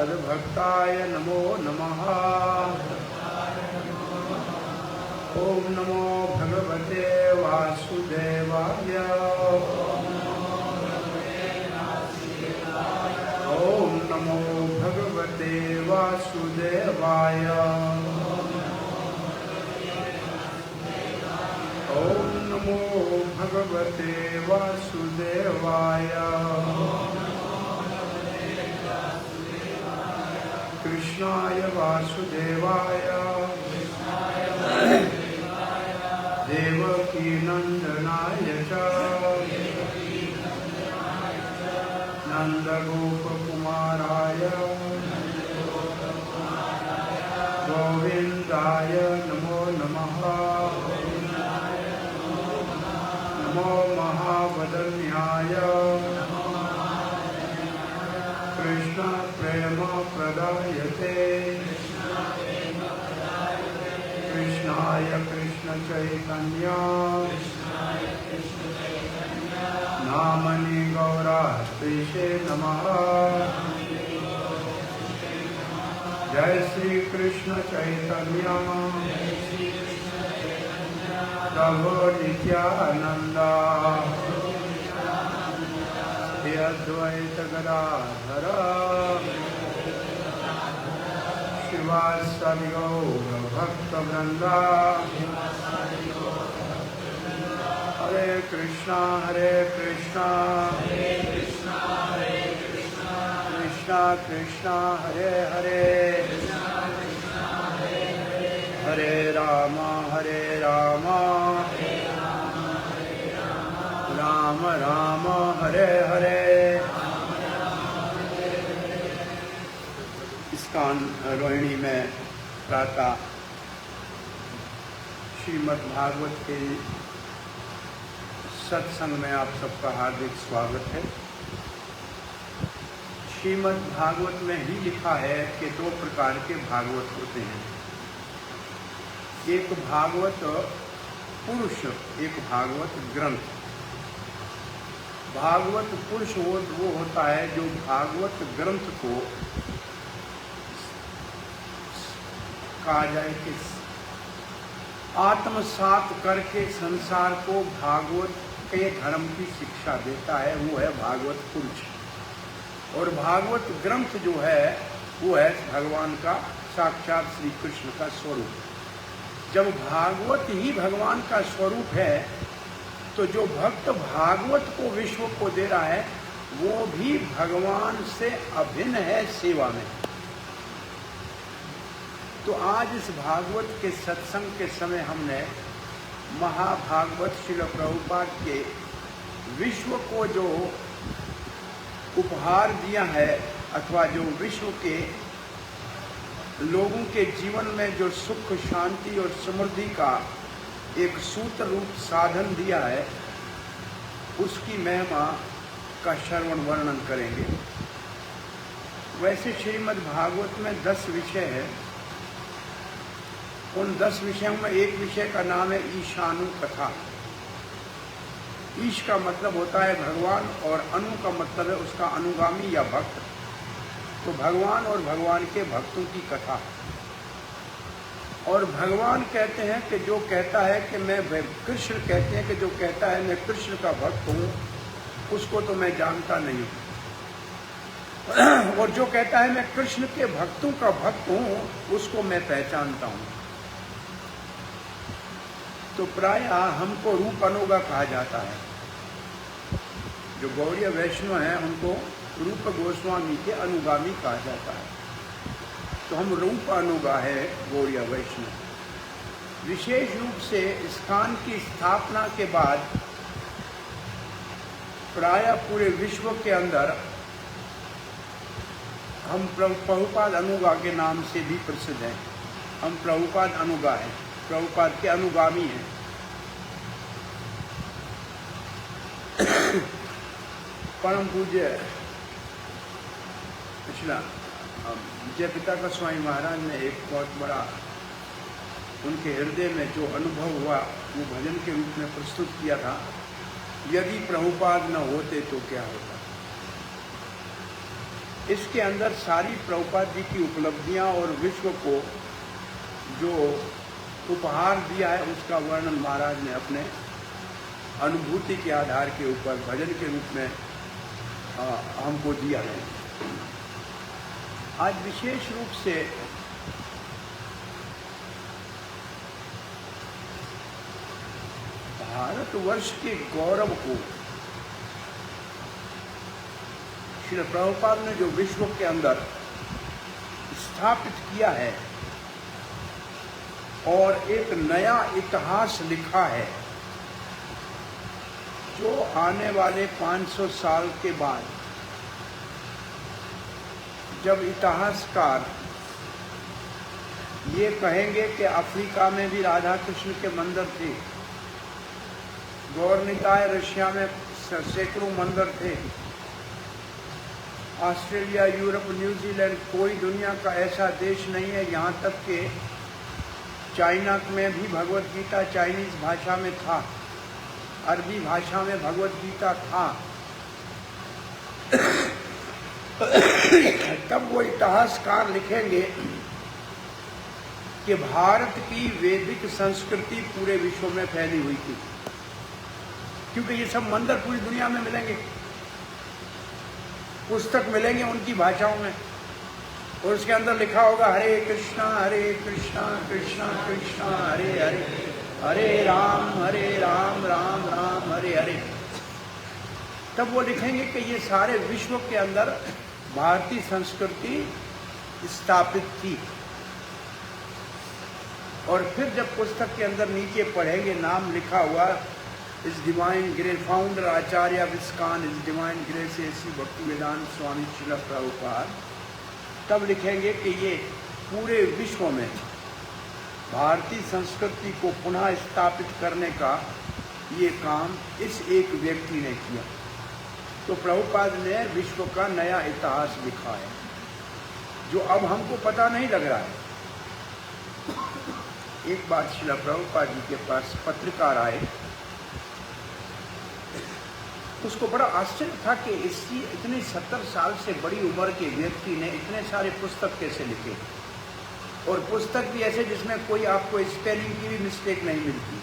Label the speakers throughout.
Speaker 1: तद्भक्ताय नमो नमः। ओम नमो भगवते वासुदेवाय। ओम नमो भगवते वासुदेवाय। ओम नमो भगवते वासुदेवाय। कृष्णाय वासुदेवाय देवकी नंदनाय च नंदगोपकुमाराय गोविंदाय नमो नमः। नमो महावदन्याय कृष्ण प्रेम प्रदायते। कृष्णाय कृष्ण चैतन्य नामनि गौरात्रिषे नमः। जय श्री कृष्ण चैतन्य प्रभु नित्यानंद हे अद्वैत गदाधर शिवासादि गौर भक्तवृंदा। हरे कृष्णा कृष्णा कृष्णा हरे हरे हरे राम राम राम हरे हरे। इस्कॉन रोहिणी में प्रातः श्रीमद् भागवत के सत्संग में आप सबका हार्दिक स्वागत है। श्रीमद् भागवत में ही लिखा है कि दो प्रकार के भागवत होते हैं, एक भागवत पुरुष, एक भागवत ग्रंथ। भागवत पुरुष वो होता है जो भागवत ग्रंथ को कहा जाए कि आत्मसात करके संसार को भागवत के धर्म की शिक्षा देता है, वो है भागवत पुरुष। और भागवत ग्रंथ जो है वो है भगवान का साक्षात श्री कृष्ण का स्वरूप। जब भागवत ही भगवान का स्वरूप है तो जो भक्त भागवत को विश्व को दे रहा है वो भी भगवान से अभिन्न है सेवा में। तो आज इस भागवत के सत्संग के समय हमने महाभागवत श्रील प्रभुपाद के विश्व को जो उपहार दिया है अथवा जो विश्व के लोगों के जीवन में जो सुख शांति और समृद्धि का एक सूत्र रूप साधन दिया है उसकी महिमा का श्रवण वर्णन करेंगे। वैसे श्रीमद् भागवत में 10 विषय है। उन 10 विषयों में एक विषय का नाम है ईशानु कथा। ईश का मतलब होता है भगवान और अनु का मतलब है उसका अनुगामी या भक्त। तो भगवान और भगवान के भक्तों की कथा। और भगवान कहते हैं कि जो कहता है कि मैं, कृष्ण कहते हैं कि जो कहता है मैं कृष्ण का भक्त हूँ उसको तो मैं जानता नहीं हूँ, और जो कहता है मैं कृष्ण के भक्तों का भक्त हूँ उसको मैं पहचानता हूँ। तो प्रायः हमको रूप अनुगा कहा जाता है। जो गौड़ीय वैष्णव हैं उनको रूप गोस्वामी के अनुगामी कहा जाता है। तो हम रूप अनुगा है गौड़ीय वैष्णव। विशेष रूप से इस्कॉन की स्थापना के बाद प्रायः पूरे विश्व के अंदर हम प्रभुपाद अनुगा के नाम से भी प्रसिद्ध हैं। हम प्रभुपाद अनुगा हैं, प्रभुपाद के अनुगामी हैं। परम पूज्य पिछला जय पिता का स्वामी महाराज ने एक बहुत बड़ा उनके हृदय में जो अनुभव हुआ वो भजन के रूप में प्रस्तुत किया था। यदि प्रभुपाद न होते तो क्या होता। इसके अंदर सारी प्रभुपाद जी की उपलब्धियां और विश्व को जो उपहार दिया है उसका वर्णन महाराज ने अपने अनुभूति के आधार के ऊपर भजन के रूप में हमको दिया है। आज विशेष रूप से भारतवर्ष के गौरव को श्री प्रभुपाद ने जो विश्व के अंदर स्थापित किया है और एक नया इतिहास लिखा है, जो आने वाले 500 साल के बाद जब इतिहासकार ये कहेंगे कि अफ्रीका में भी राधा कृष्ण के मंदिर थे, गौर निकाय रशिया में सैकड़ों मंदिर थे, ऑस्ट्रेलिया, यूरोप, न्यूजीलैंड, कोई दुनिया का ऐसा देश नहीं है, यहाँ तक कि चाइना में भी भगवत गीता चाइनीज भाषा में था, अरबी भाषा में भगवत गीता था। तब वो इतिहासकार लिखेंगे कि भारत की वैदिक संस्कृति पूरे विश्व में फैली हुई थी, क्योंकि ये सब मंदिर पूरी दुनिया में मिलेंगे, पुस्तक मिलेंगे उनकी भाषाओं में, और उसके अंदर लिखा होगा हरे कृष्णा कृष्णा कृष्णा हरे हरे, हरे राम राम राम हरे हरे। तब वो लिखेंगे कि ये सारे विश्व के अंदर भारतीय संस्कृति स्थापित थी। और फिर जब पुस्तक के अंदर नीचे पढ़ेंगे नाम लिखा हुआ इस डिवाइन ग्रेस फाउंडर आचार्य विस्कान इस डिवाइन ग्रेस ऐसी भक्ति वेदांत स्वामी श्रील प्रभुपाद, तब लिखेंगे कि ये पूरे विश्व में भारतीय संस्कृति को पुनः स्थापित करने का ये काम इस एक व्यक्ति ने किया। तो प्रभुपाद ने विश्व का नया इतिहास लिखा है, जो अब हमको पता नहीं लग रहा है। एक बार श्रील प्रभुपाद जी के पास पत्रकार आए, उसको बड़ा आश्चर्य था कि इसी इतनी 70 साल से बड़ी उम्र के व्यक्ति ने इतने सारे पुस्तक कैसे लिखे, और पुस्तक भी ऐसे जिसमें कोई आपको स्पेलिंग की भी मिस्टेक नहीं मिलती,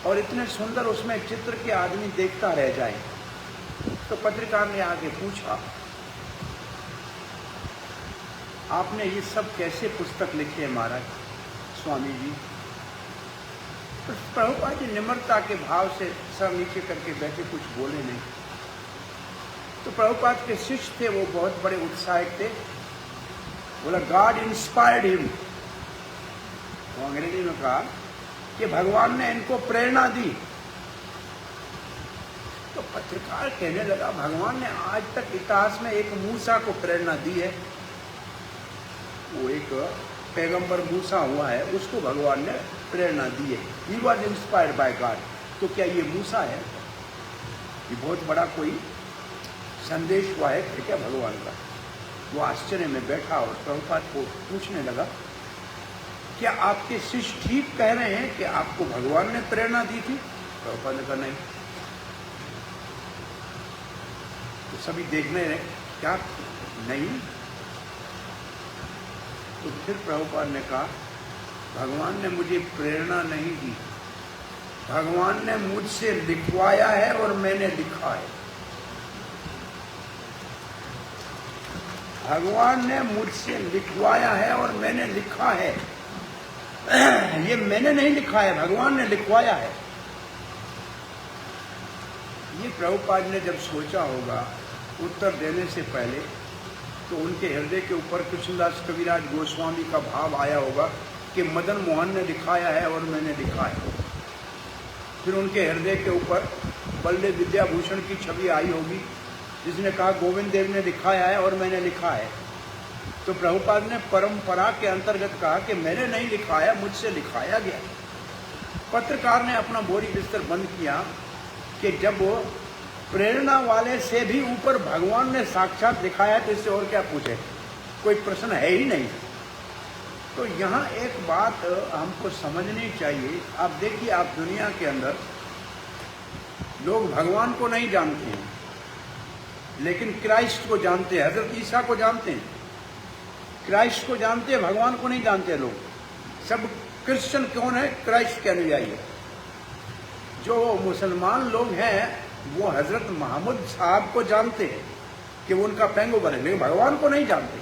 Speaker 1: और इतने सुंदर उसमें चित्र के आदमी देखता रह जाए। तो पत्रकार ने आगे पूछा, आपने ये सब कैसे पुस्तक लिखे हैं महाराज स्वामी जी? तो प्रभुपाद जी निम्रता के भाव से सर नीचे करके बैठे, कुछ बोले नहीं। तो प्रभुपाद के शिष्य थे, वो बहुत बड़े उत्साहित थे, बोला गॉड इंस्पायर्ड हिम। वो अंग्रेजी में कहा कि भगवान ने इनको प्रेरणा दी। तो पत्रकार कहने लगा भगवान ने आज तक इतिहास में एक मूसा को प्रेरणा दी है, वो एक पैगंबर मूसा हुआ है, उसको भगवान ने प्रेरणा दी है, he was inspired by God. तो क्या ये मूसा है? ये बहुत बड़ा कोई संदेश हुआ है क्या भगवान का? वो आश्चर्य में बैठा और प्रभुपाद को पूछने लगा, क्या आपके शिष्य ठीक कह रहे हैं कि आपको भगवान ने प्रेरणा दी थी? प्रभुपाद ने कहा नहीं। तो सभी देखने रहे, क्या नहीं? तो फिर प्रभुपाद ने कहा भगवान ने मुझे प्रेरणा नहीं दी, भगवान ने मुझसे लिखवाया है और मैंने लिखा है। भगवान ने मुझसे लिखवाया है और मैंने लिखा है। ये मैंने नहीं लिखा है, भगवान ने लिखवाया है। ये प्रभुपाद ने जब सोचा होगा उत्तर देने से पहले, तो उनके हृदय के ऊपर कृष्णदास कविराज गोस्वामी का भाव आया होगा कि मदन मोहन ने लिखाया है और मैंने लिखा है। फिर उनके हृदय के ऊपर बल्ले विद्याभूषण की छवि आई होगी, जिसने कहा गोविंद देव ने लिखाया है और मैंने लिखा है। तो प्रभुपाद ने परंपरा के अंतर्गत कहा कि मैंने नहीं लिखाया, मुझसे लिखाया गया। पत्रकार ने अपना बोरी बिस्तर बंद किया कि जब वो प्रेरणा वाले से भी ऊपर भगवान ने साक्षात दिखाया, तो इससे और क्या पूछे, कोई प्रश्न है ही नहीं। तो यहाँ एक बात हमको समझनी चाहिए। आप देखिए, आप दुनिया के अंदर लोग भगवान को नहीं जानते हैं, लेकिन क्राइस्ट को जानते हैं, हजरत ईसा को जानते हैं, क्राइस्ट को जानते हैं, भगवान को नहीं जानते लोग। सब क्रिश्चियन कौन है? क्राइस्ट के अनुयायी है। जो मुसलमान लोग हैं वो हजरत मोहम्मद साहब को जानते हैं कि वो उनका पैगंबर है, लेकिन भगवान को नहीं जानते।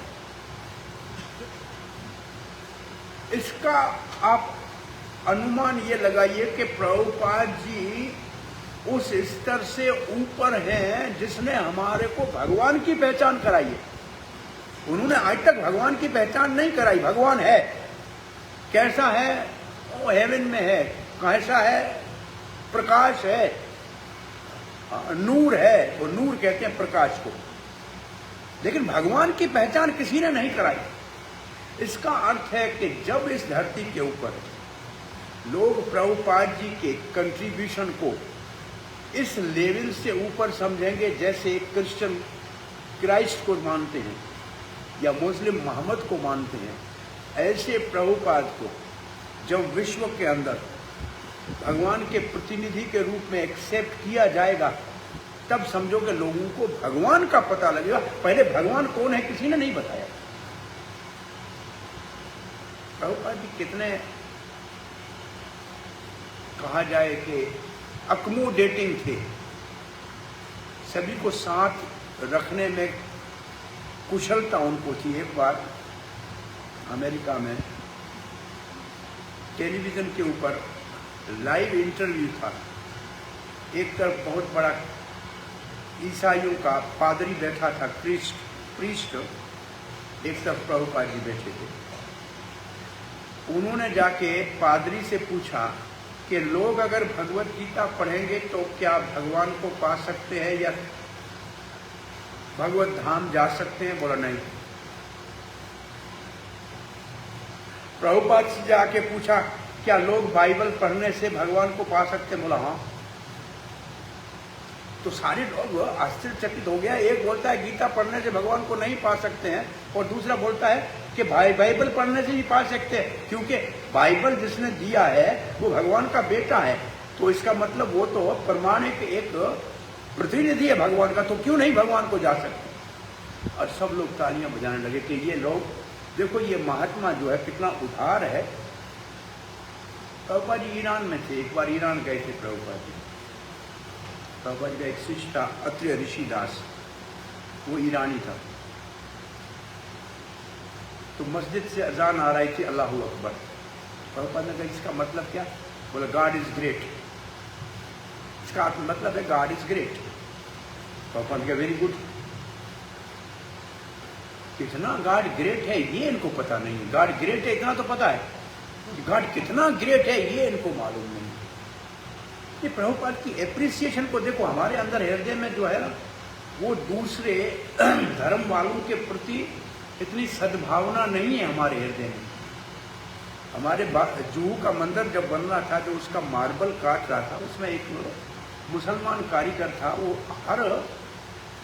Speaker 1: इसका आप अनुमान ये लगाइए कि प्रभुपाद जी उस स्तर से ऊपर हैं जिसने हमारे को भगवान की पहचान कराई है। उन्होंने आज तक भगवान की पहचान नहीं कराई। भगवान है, कैसा है? वो हेवन में है। कैसा है? प्रकाश है, नूर है। वो नूर कहते हैं प्रकाश को। लेकिन भगवान की पहचान किसी ने नहीं कराई। इसका अर्थ है कि जब इस धरती के ऊपर लोग प्रभुपाद जी के कंट्रीब्यूशन को इस लेवल से ऊपर समझेंगे, जैसे एक क्रिश्चियन क्राइस्ट को मानते हैं या मुस्लिम मोहम्मद को मानते हैं, ऐसे प्रभुपाद को जब विश्व के अंदर भगवान के प्रतिनिधि के रूप में एक्सेप्ट किया जाएगा, तब समझो कि लोगों को भगवान का पता लगेगा। पहले भगवान कौन है किसी ने नहीं बताया। प्रभुपाद जी कितने कहा जाए कि अकोमोडेटिंग थे, सभी को साथ रखने में कुशलता उनको थी। एक बार अमेरिका में टेलीविजन के ऊपर लाइव इंटरव्यू था। एक तरफ बहुत बड़ा ईसाइयों का पादरी बैठा था, प्रीस्ट, एक तरफ प्रभुपाद जी बैठे थे। उन्होंने जाके पादरी से पूछा कि लोग अगर भगवत गीता पढ़ेंगे तो क्या भगवान को पा सकते हैं या भगवत धाम जा सकते हैं? बोला नहीं। प्रभुपाद से जाके पूछा क्या लोग बाइबल पढ़ने से भगवान को पा सकते हैं? बोला हाँ। तो सारे लोग आश्चर्यचकित हो गया। एक बोलता है गीता पढ़ने से भगवान को नहीं पा सकते हैं, और दूसरा बोलता है कि बाइबल पढ़ने से ही पा सकते हैं, क्योंकि बाइबल जिसने दिया है वो भगवान का बेटा है। तो इसका मतलब वो तो प्रमाणिक एक प्रतिनिधि है भगवान का, तो क्यों नहीं भगवान को जा सकते? और सब लोग तालियां बजाने लगे कि ये लोग देखो, ये महात्मा जो है कितना उदार है। प्रभुपाद जी ईरान में थे। एक बार ईरान गए थे प्रभुपाद जी। प्रभुपाद जी का एक शिष्य था अत्रि ऋषिदास, वो ईरानी था। तो मस्जिद से अजान आ रही थी, अल्लाह अकबर। प्रभुपाद ने कहा इसका मतलब क्या? बोला गॉड इज ग्रेट। इसका मतलब है गॉड इज ग्रेट। प्रभुपाद का वेरी गुड। कितना गॉड ग्रेट है ये इनको पता नहीं है। गॉड ग्रेट है इतना तो पता है, गॉड कितना ग्रेट है ये इनको मालूम नहीं। ये प्रभुपाद की एप्रिसिएशन को देखो, हमारे अंदर हृदय में जो है ना, वो दूसरे धर्म वालों के प्रति इतनी सद्भावना नहीं है हमारे हृदय में। हमारे जूहू का मंदिर जब बन रहा था, जो उसका मार्बल काट रहा था, उसमें एक मुसलमान कारीगर था, वो हर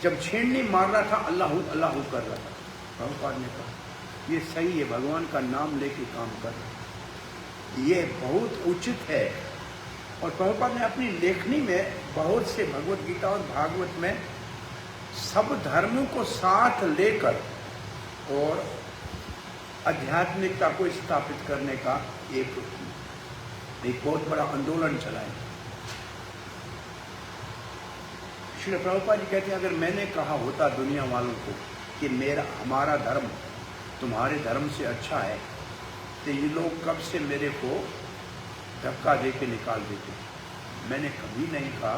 Speaker 1: जब छेड़नी मार रहा था अल्लाह अल्लाह कर रहा था। प्रभुपाद ने कहा ये सही है, भगवान का नाम लेके काम कर रहा है, ये बहुत उचित है। और प्रभुपाद ने अपनी लेखनी में बहुत से भगवत गीता और भागवत में सब धर्मों को साथ लेकर और आध्यात्मिकता को स्थापित करने का एक बहुत बड़ा आंदोलन चलाया। श्री प्रभुपाद जी कहते हैं अगर मैंने कहा होता दुनिया वालों को कि हमारा धर्म तुम्हारे धर्म से अच्छा है, तो ये लोग कब से मेरे को धक्का दे के निकाल देते। मैंने कभी नहीं कहा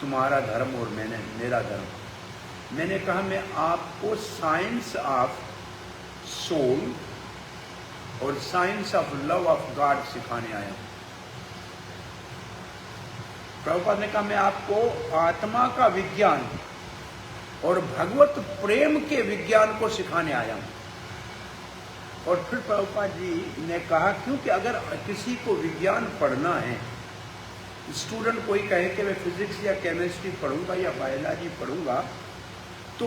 Speaker 1: तुम्हारा धर्म और मेरा धर्म। मैंने कहा मैं आपको साइंस ऑफ सोल और science of love of God सिखाने आया हूं। प्रभुपाद ने कहा मैं आपको आत्मा का विज्ञान और भगवत प्रेम के विज्ञान को सिखाने आया हूं। और फिर प्रभुपाद जी ने कहा क्योंकि अगर किसी को विज्ञान पढ़ना है, स्टूडेंट कोई कहे कि मैं फिजिक्स या केमिस्ट्री पढ़ूंगा या बायोलॉजी पढ़ूंगा, तो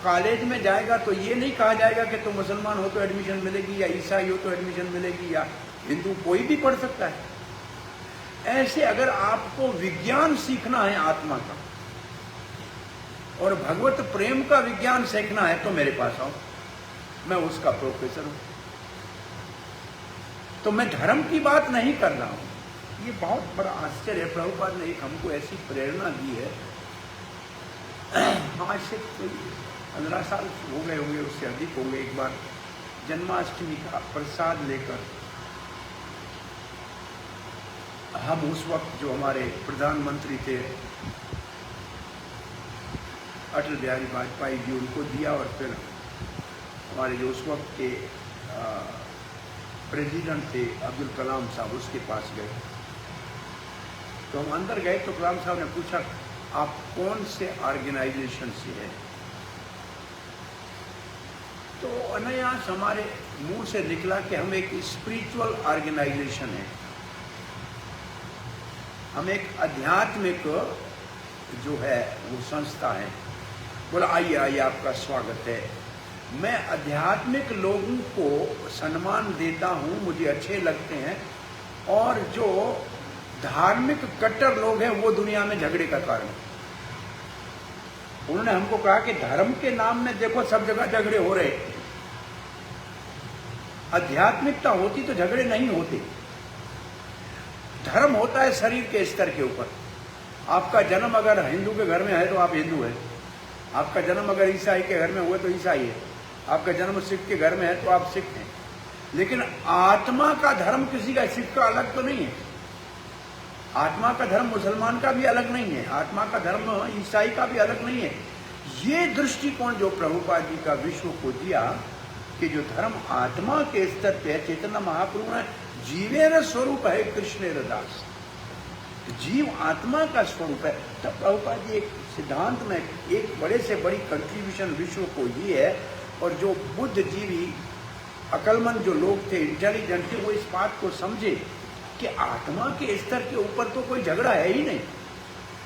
Speaker 1: कॉलेज में जाएगा तो ये नहीं कहा जाएगा कि तुम मुसलमान हो तो एडमिशन मिलेगी, या ईसाई हो तो एडमिशन मिलेगी, या हिंदू, कोई भी पढ़ सकता है। ऐसे अगर आपको विज्ञान सीखना है आत्मा का और भगवत प्रेम का विज्ञान सीखना है तो मेरे पास आओ, मैं उसका प्रोफेसर हूं। तो मैं धर्म की बात नहीं कर रहा हूं। ये बहुत बड़ा आश्चर्य है। प्रभुपाद ने एक हमको ऐसी प्रेरणा दी है। आज से कोई 15 साल हो गए होंगे, उससे अधिक होंगे। एक बार जन्माष्टमी का प्रसाद लेकर हम उस वक्त जो हमारे प्रधानमंत्री थे अटल बिहारी वाजपेयी जी, उनको दिया और फिर हमारे जो उस वक्त के प्रेसिडेंट थे अब्दुल कलाम साहब, उसके पास गए। तो हम अंदर गए तो कलाम साहब ने पूछा आप कौन से ऑर्गेनाइजेशन से हैं? तो अनायास हमारे मुंह से निकला कि हम एक स्पिरिचुअल ऑर्गेनाइजेशन है, हम एक आध्यात्मिक जो है वो संस्था है। बोला आइए आइए, आपका स्वागत है। मैं आध्यात्मिक लोगों को सम्मान देता हूँ, मुझे अच्छे लगते हैं, और जो धार्मिक कट्टर लोग हैं वो दुनिया में झगड़े का कारण। उन्होंने हमको कहा कि धर्म के नाम में देखो सब जगह झगड़े हो रहे, आध्यात्मिकता होती तो झगड़े नहीं होते। धर्म होता है शरीर के स्तर के ऊपर। आपका जन्म अगर हिंदू के घर में है तो आप हिंदू है, आपका जन्म अगर ईसाई के घर में हुआ तो ईसाई है, आपका जन्म सिख के घर में है तो आप सिख हैं। लेकिन आत्मा का धर्म किसी का सिख का अलग तो नहीं है, आत्मा का धर्म मुसलमान का भी अलग नहीं है, आत्मा का धर्म ईसाई का भी अलग नहीं है। ये दृष्टिकोण जो प्रभुपाद जी का विश्व को दिया कि जो धर्म आत्मा के स्तर पे है, चैतन्य महाप्रभु ने जीवेर स्वरूप है कृष्णेर दास, जीव आत्मा का स्वरूप है। तब प्रभुपाद जी एक सिद्धांत में एक बड़े से बड़ी कंट्रीब्यूशन विश्व को ये है। और जो बुद्धिजीवी अकलमंद जो लोग थे, इंटेलिजेंट थे, वो इस बात को समझे कि आत्मा के स्तर के ऊपर तो कोई झगड़ा है ही नहीं,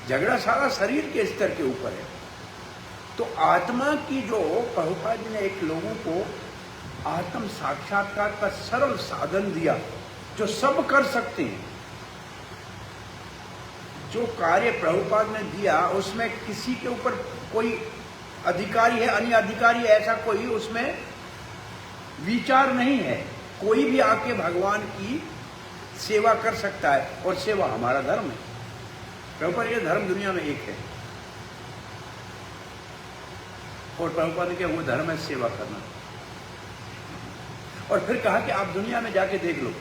Speaker 1: झगड़ा सारा शरीर के स्तर के ऊपर है। तो आत्मा की जो प्रभुपाद जी ने एक लोगों को आत्म साक्षात्कार का सरल साधन दिया जो सब कर सकते हैं। जो कार्य प्रभुपाद ने दिया उसमें किसी के ऊपर कोई अधिकारी है अन्य अधिकारी है ऐसा कोई उसमें विचार नहीं है। कोई भी आके भगवान की सेवा कर सकता है और सेवा हमारा धर्म है। प्रभुपाद ये धर्म दुनिया में एक है और प्रभुपाद ने कहा वो धर्म है सेवा करना। और फिर कहा कि आप दुनिया में जाके देख लो,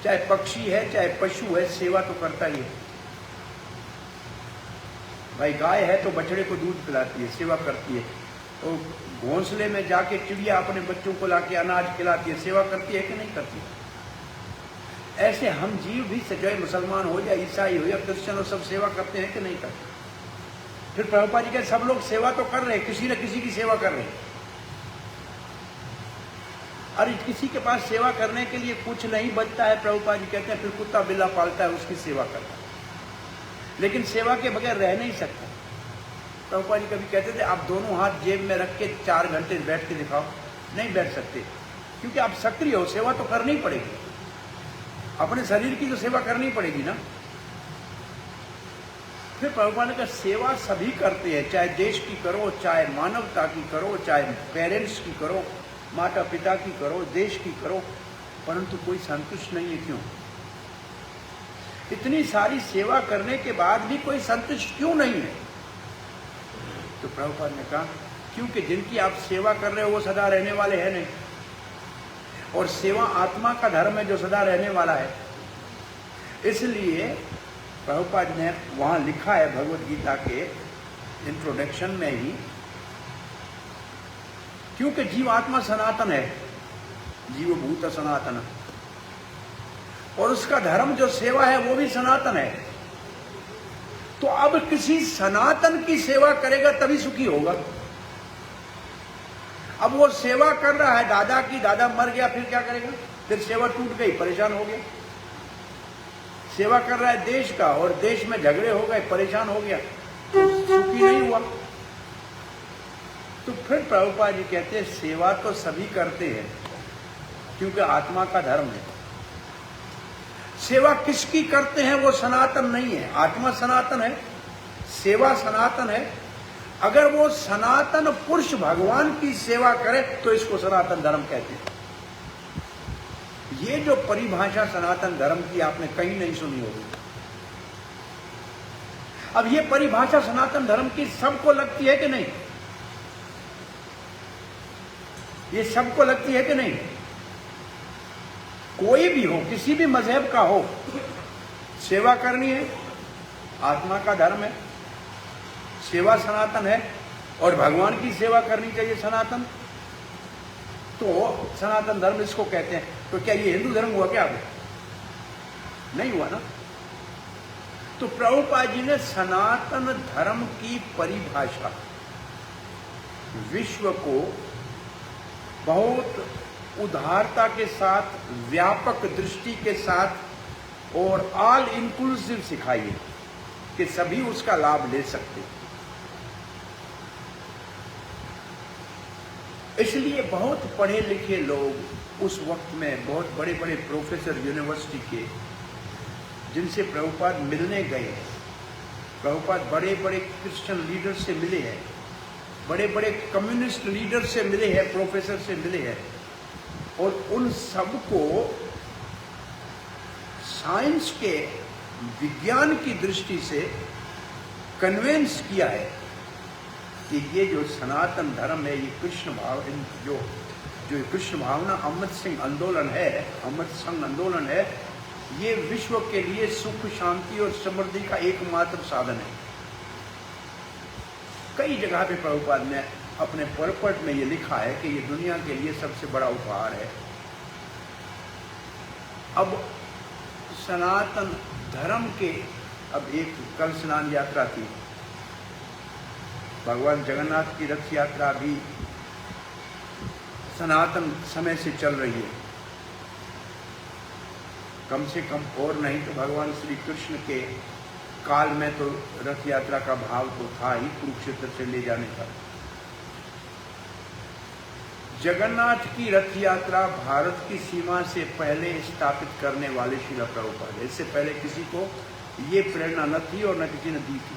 Speaker 1: चाहे पक्षी है चाहे पशु है, सेवा तो करता ही है। भाई गाय है तो बछड़े को दूध पिलाती है, सेवा करती है। तो घोंसले में जाके चिड़िया अपने बच्चों को लाके अनाज खिलाती है, सेवा करती है कि नहीं करती? ऐसे हम जीव भी चाहे मुसलमान हो या ईसाई हो या क्रिश्चियन हो, सब सेवा करते हैं कि नहीं करते? फिर प्रभुपाद जी कहते सब लोग सेवा तो कर रहे हैं, किसी न किसी की सेवा कर रहे हैं। अरे किसी के पास सेवा करने के लिए कुछ नहीं बचता है, प्रभुपाद जी कहते हैं फिर कुत्ता बिल्ला पालता है उसकी सेवा करता है, लेकिन सेवा के बगैर रह नहीं सकता। प्रभुपाद जी कभी कहते थे आप दोनों हाथ जेब में रख के 4 घंटे बैठ के दिखाओ, नहीं बैठ सकते, क्योंकि आप सक्रिय हो, सेवा तो करनी पड़ेगी, अपने शरीर की तो सेवा करनी पड़ेगी ना। फिर प्रभुपाद ने कहा सेवा सभी करते हैं, चाहे देश की करो, चाहे मानवता की करो, चाहे पेरेंट्स की करो, माता पिता की करो, देश की करो, परंतु कोई संतुष्ट नहीं है। क्यों? इतनी सारी सेवा करने के बाद भी कोई संतुष्ट क्यों नहीं है? तो प्रभुपाद ने कहा क्योंकि जिनकी आप सेवा कर रहे हो वो सदा रहने वाले हैं नहीं, और सेवा आत्मा का धर्म है जो सदा रहने वाला है। इसलिए प्रभुपाद ने वहां लिखा है भगवद गीता के इंट्रोडक्शन में ही, क्योंकि जीवात्मा सनातन है, जीव भूत सनातन, और उसका धर्म जो सेवा है वो भी सनातन है। तो अब किसी सनातन की सेवा करेगा तभी सुखी होगा। अब वो सेवा कर रहा है दादा की, दादा मर गया, फिर क्या करेगा? फिर सेवा टूट गई, परेशान हो गया। सेवा कर रहा है देश का और देश में झगड़े हो गए, परेशान हो गया, तो सुखी नहीं हुआ। तो फिर प्रभुपाद जी कहते हैं सेवा तो सभी करते हैं क्योंकि आत्मा का धर्म है। सेवा किसकी करते हैं वो सनातन नहीं है, आत्मा सनातन है, सेवा सनातन है। अगर वो सनातन पुरुष भगवान की सेवा करे तो इसको सनातन धर्म कहते हैं। ये जो परिभाषा सनातन धर्म की आपने कहीं नहीं सुनी होगी। अब ये परिभाषा सनातन धर्म की सबको लगती है कि नहीं? ये सबको लगती है कि नहीं? कोई भी हो, किसी भी मजहब का हो, सेवा करनी है, आत्मा का धर्म है, सेवा सनातन है, और भगवान की सेवा करनी चाहिए सनातन, तो सनातन धर्म इसको कहते हैं। तो क्या ये हिंदू धर्म हुआ क्या? अब नहीं हुआ ना। तो प्रभुपाद जी ने सनातन धर्म की परिभाषा विश्व को बहुत उदारता के साथ, व्यापक दृष्टि के साथ और ऑल इंक्लूसिव सिखाई है कि सभी उसका लाभ ले सकते। इसलिए बहुत पढ़े लिखे लोग उस वक्त में, बहुत बड़े बड़े प्रोफेसर यूनिवर्सिटी के, जिनसे प्रभुपाद मिलने गए, प्रभुपाद बड़े बड़े क्रिश्चियन लीडर से मिले हैं, बड़े बड़े कम्युनिस्ट लीडर से मिले हैं, प्रोफेसर से मिले हैं, और उन सबको साइंस के, विज्ञान की दृष्टि से कन्विंस किया है कि ये जो सनातन धर्म है, ये कृष्ण भाव, जो कृष्ण भावना अमृत सिंह आंदोलन है, अमृत संघ आंदोलन है, ये विश्व के लिए सुख, शांति और समृद्धि का एकमात्र साधन है। कई जगह पे प्रभुपाद ने अपने परपट में ये लिखा है कि ये दुनिया के लिए सबसे बड़ा उपहार है। अब सनातन धर्म के, अब एक कल स्नान यात्रा थी, भगवान जगन्नाथ की रथ यात्रा भी सनातन समय से चल रही है। कम से कम और नहीं तो भगवान श्री कृष्ण के काल में तो रथ यात्रा का भाव तो था ही, कुरुक्षेत्र से ले जाने का। जगन्नाथ की रथ यात्रा भारत की सीमा से पहले स्थापित करने वाले श्रील प्रभुपाद, इससे पहले किसी को ये प्रेरणा न थी और न किसी ने दी थी।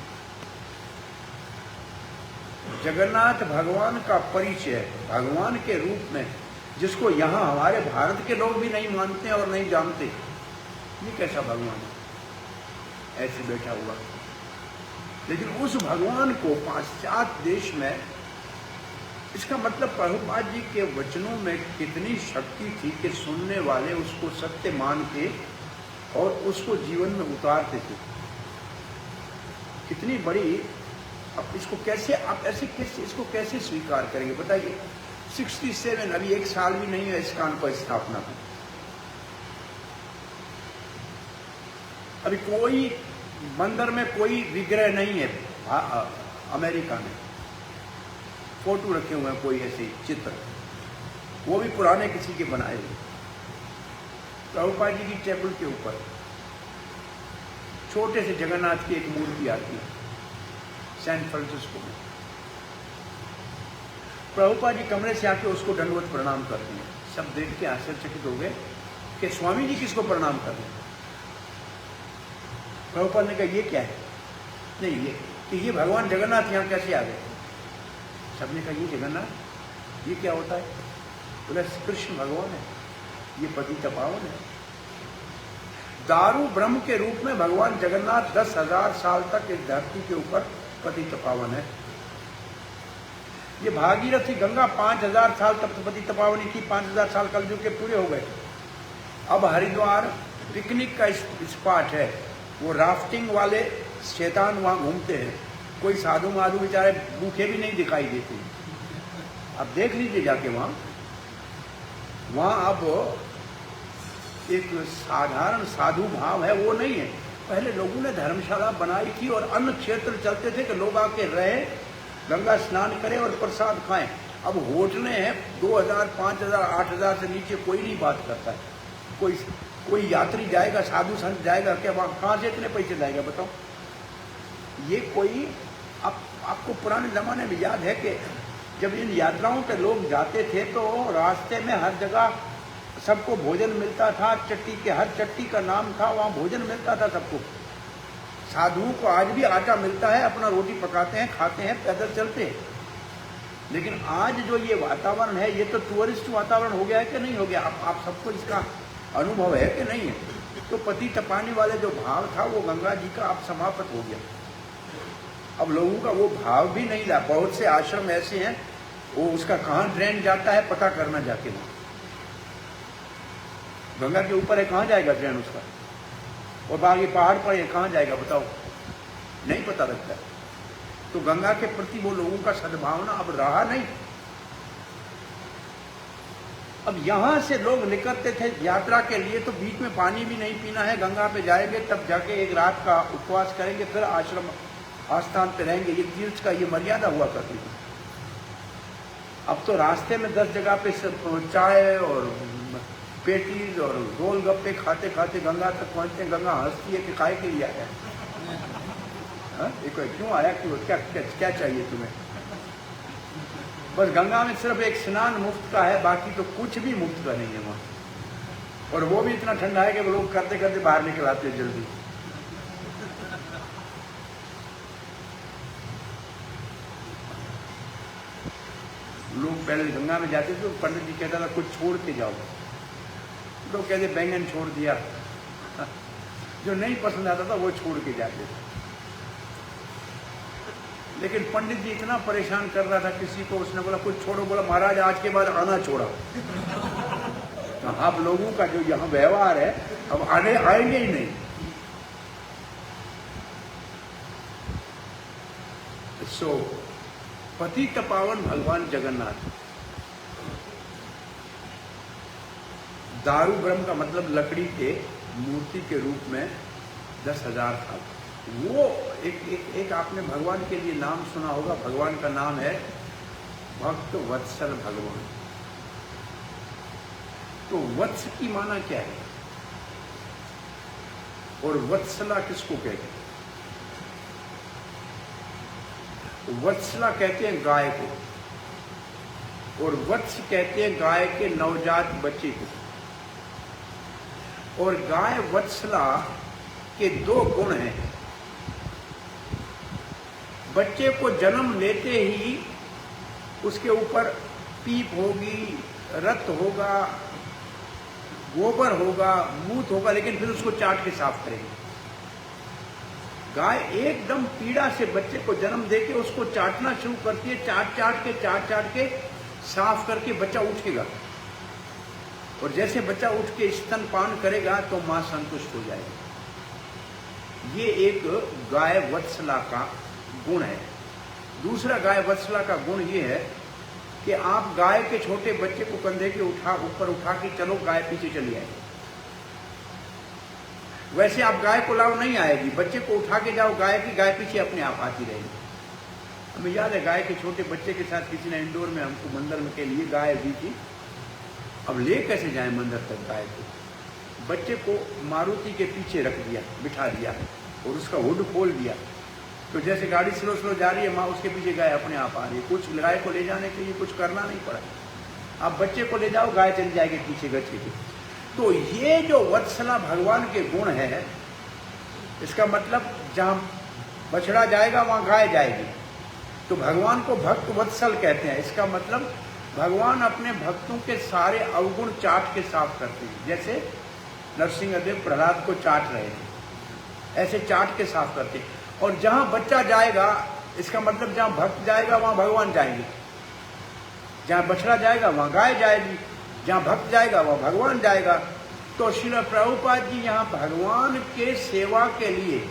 Speaker 1: जगन्नाथ भगवान का परिचय, भगवान के रूप में, जिसको यहाँ हमारे भारत के लोग भी नहीं मानते और नहीं जानते, ये कैसा भगवान है ऐसे बैठा हुआ। लेकिन उस भगवान को पाश्चात्य देश में, इसका मतलब प्रभुपाद जी के वचनों में कितनी शक्ति थी कि सुनने वाले उसको सत्य मान के और उसको जीवन में उतारते थे। कितनी बड़ी, अब इसको कैसे आप इसको कैसे स्वीकार करेंगे बताइए। 67, अभी 1 साल भी नहीं है इस्कॉन को स्थापना की। अभी कोई मंदिर में कोई विग्रह नहीं है। अमेरिका में फोटो रखे हुए हैं, कोई ऐसे चित्र, वो भी पुराने किसी के बनाए हुए। प्रभुपाद जी की टेबल के ऊपर छोटे से जगन्नाथ की एक मूर्ति आती है सैन फ्रांसिस्को में। प्रभुपाद जी कमरे से आके उसको दंडवत प्रणाम करते हैं। सब देख के आश्चर्यचकित हो गए कि स्वामी जी किसको प्रणाम कर रहे हैं। प्रभुपाद ने कहा ये क्या है? नहीं, ये भगवान जगन्नाथ यहाँ कैसे आ गए? सबने कहा ये जगन्नाथ, ये क्या होता है? बोला कृष्ण भगवान है, ये पतित पावन है। दारू ब्रह्म के रूप में भगवान जगन्नाथ 10,000 साल तक इस धरती के ऊपर पतित पावन है। ये भागीरथी गंगा 5,000 साल तक पतित पावनी थी, 5,000 साल कलयुग के पूरे हो गए। अब हरिद्वार पिकनिक का स्पॉट है, वो राफ्टिंग वाले शैतान वहाँ घूमते हैं। कोई साधु माधु बेचारे भूखे भी नहीं दिखाई देते। अब देख लीजिए जाके वहाँ अब एक साधारण साधु भाव है वो नहीं है। पहले लोगों ने धर्मशाला बनाई थी और अन्य क्षेत्र चलते थे कि लोग आके रहे, गंगा स्नान करें और प्रसाद खाएं। अब होटलें हैं 2,000, 5,000, 8,000 से नीचे कोई नहीं बात करता है। कोई यात्री जाएगा, साधु संत जाएगा क्या? वहाँ कहाँ से इतने पैसे जाएगा बताओ? ये कोई आपको पुराने ज़माने में याद है कि जब इन यात्राओं पे लोग जाते थे तो रास्ते में हर जगह सबको भोजन मिलता था। चट्टी के हर चट्टी का नाम था, वहाँ भोजन मिलता था सबको। साधुओं को आज भी आटा मिलता है, अपना रोटी पकाते हैं, खाते हैं, पैदल चलते हैं। लेकिन आज जो ये वातावरण है, ये तो टूरिस्ट वातावरण हो गया है कि नहीं हो गया? आप सबको इसका अनुभव है कि नहीं है? तो पति तपाने वाले जो भाव था वो गंगा जी का अब समाप्त हो गया। अब लोगों का वो भाव भी नहीं रहा। बहुत से आश्रम ऐसे हैं, वो उसका कहाँ ड्रेन जाता है पता करना जाके वहाँ। गंगा के ऊपर है, कहाँ जाएगा ड्रेन उसका? और बाकी पहाड़ पर है, कहाँ जाएगा बताओ? नहीं पता लगता है। तो गंगा के प्रति वो लोगों का सद्भावना अब रहा नहीं। अब यहां से लोग निकलते थे यात्रा के लिए, तो बीच में पानी भी नहीं पीना है, गंगा पे जाएंगे, तब जाके एक रात का उपवास करेंगे, फिर आश्रम आस्थान पे रहेंगे। ये तीर्थ का ये मर्यादा हुआ करती थी। अब तो रास्ते में 10 जगह पे चाय और पेटीज और गोलगप्पे खाते खाते गंगा तक पहुंचते हैं। गंगा हंसती है कि काय के लिए आया? क्यों आया? क्यों? क्या चाहिए तुम्हें? बस गंगा में सिर्फ एक स्नान मुफ्त का है, बाकी तो कुछ भी मुफ्त का नहीं है वहां। और वो भी इतना ठंडा है कि वो लोग करते करते बाहर निकल आते हैं जल्दी। लोग पहले गंगा में जाते थे तो पंडित जी कहता था कुछ छोड़ के जाओ। लोग कहते बैंगन छोड़ दिया, जो नहीं पसंद आता था वो छोड़ के जाते थे। लेकिन पंडित जी इतना परेशान कर रहा था किसी को, उसने बोला कुछ छोड़ो। बोला महाराज आज के बाद आना छोड़ा। तो आप लोगों का जो यहाँ व्यवहार है, अब आने आएंगे ही नहीं। सो पतित पावन भगवान जगन्नाथ। दारू ब्रह्म का मतलब लकड़ी के मूर्ति के रूप में 10,000 था। वो एक आपने भगवान के लिए नाम सुना होगा। भगवान का नाम है भक्त वत्सल भगवान। तो वत्स की माना क्या है और वत्सला किसको कहते हैं? वत्सला कहते हैं गाय को, और वत्स कहते हैं गाय के नवजात बच्चे को। और गाय वत्सला के 2 गुण हैं। बच्चे को जन्म लेते ही उसके ऊपर पीप होगी, रक्त होगा, गोबर होगा, मूत होगा, लेकिन फिर उसको चाट के साफ करेंगे। गाय एकदम पीड़ा से बच्चे को जन्म देके उसको चाटना शुरू करती है। चाट चाट के साफ करके बच्चा उठेगा, और जैसे बच्चा उठ के स्तनपान करेगा तो मां संतुष्ट हो जाएगी। ये एक गाय वत्सला का गुण है। दूसरा गाय वत्सला का गुण ये है कि आप गाय के छोटे बच्चे को कंधे के ऊपर उठा के चलो, गाय पीछे चली आएगी। वैसे आप गाय को लाओ, नहीं आएगी। बच्चे को उठा के जाओ गाय पीछे अपने आप आती रहेगी। हमें याद है गाय के छोटे बच्चे के साथ किसी ने इंदौर में हमको मंदिर के लिए गाय दी थी। अब ले कैसे जाए मंदिर तक गाय को? बच्चे को मारुति के पीछे रख दिया, बिठा दिया, और उसका हुड खोल दिया। तो जैसे गाड़ी स्लो जा रही है, माँ उसके पीछे गाय अपने आप आ रही है। कुछ गाय को ले जाने के लिए कुछ करना नहीं पड़ा। आप बच्चे को ले जाओ, गाय चली जाएगी पीछे गच्छे के। तो ये जो वत्सला भगवान के गुण है, इसका मतलब जहाँ बछड़ा जाएगा वहाँ गाय जाएगी। तो भगवान को भक्त वत्सल कहते हैं। इसका मतलब भगवान अपने भक्तों के सारे अवगुण चाट के साफ करते हैं। जैसे नरसिंहदेव प्रहलाद को चाट रहे थे, ऐसे चाट के साफ करते हैं। और जहाँ बच्चा जाएगा, इसका मतलब जहाँ भक्त जाएगा वहाँ भगवान जाएंगे, जहाँ बछड़ा जाएगा वहाँ गाय जाएगी, जहाँ भक्त जाएगा वहाँ भगवान जाएगा। तो श्रील प्रभुपाद जी यहाँ भगवान के सेवा के लिए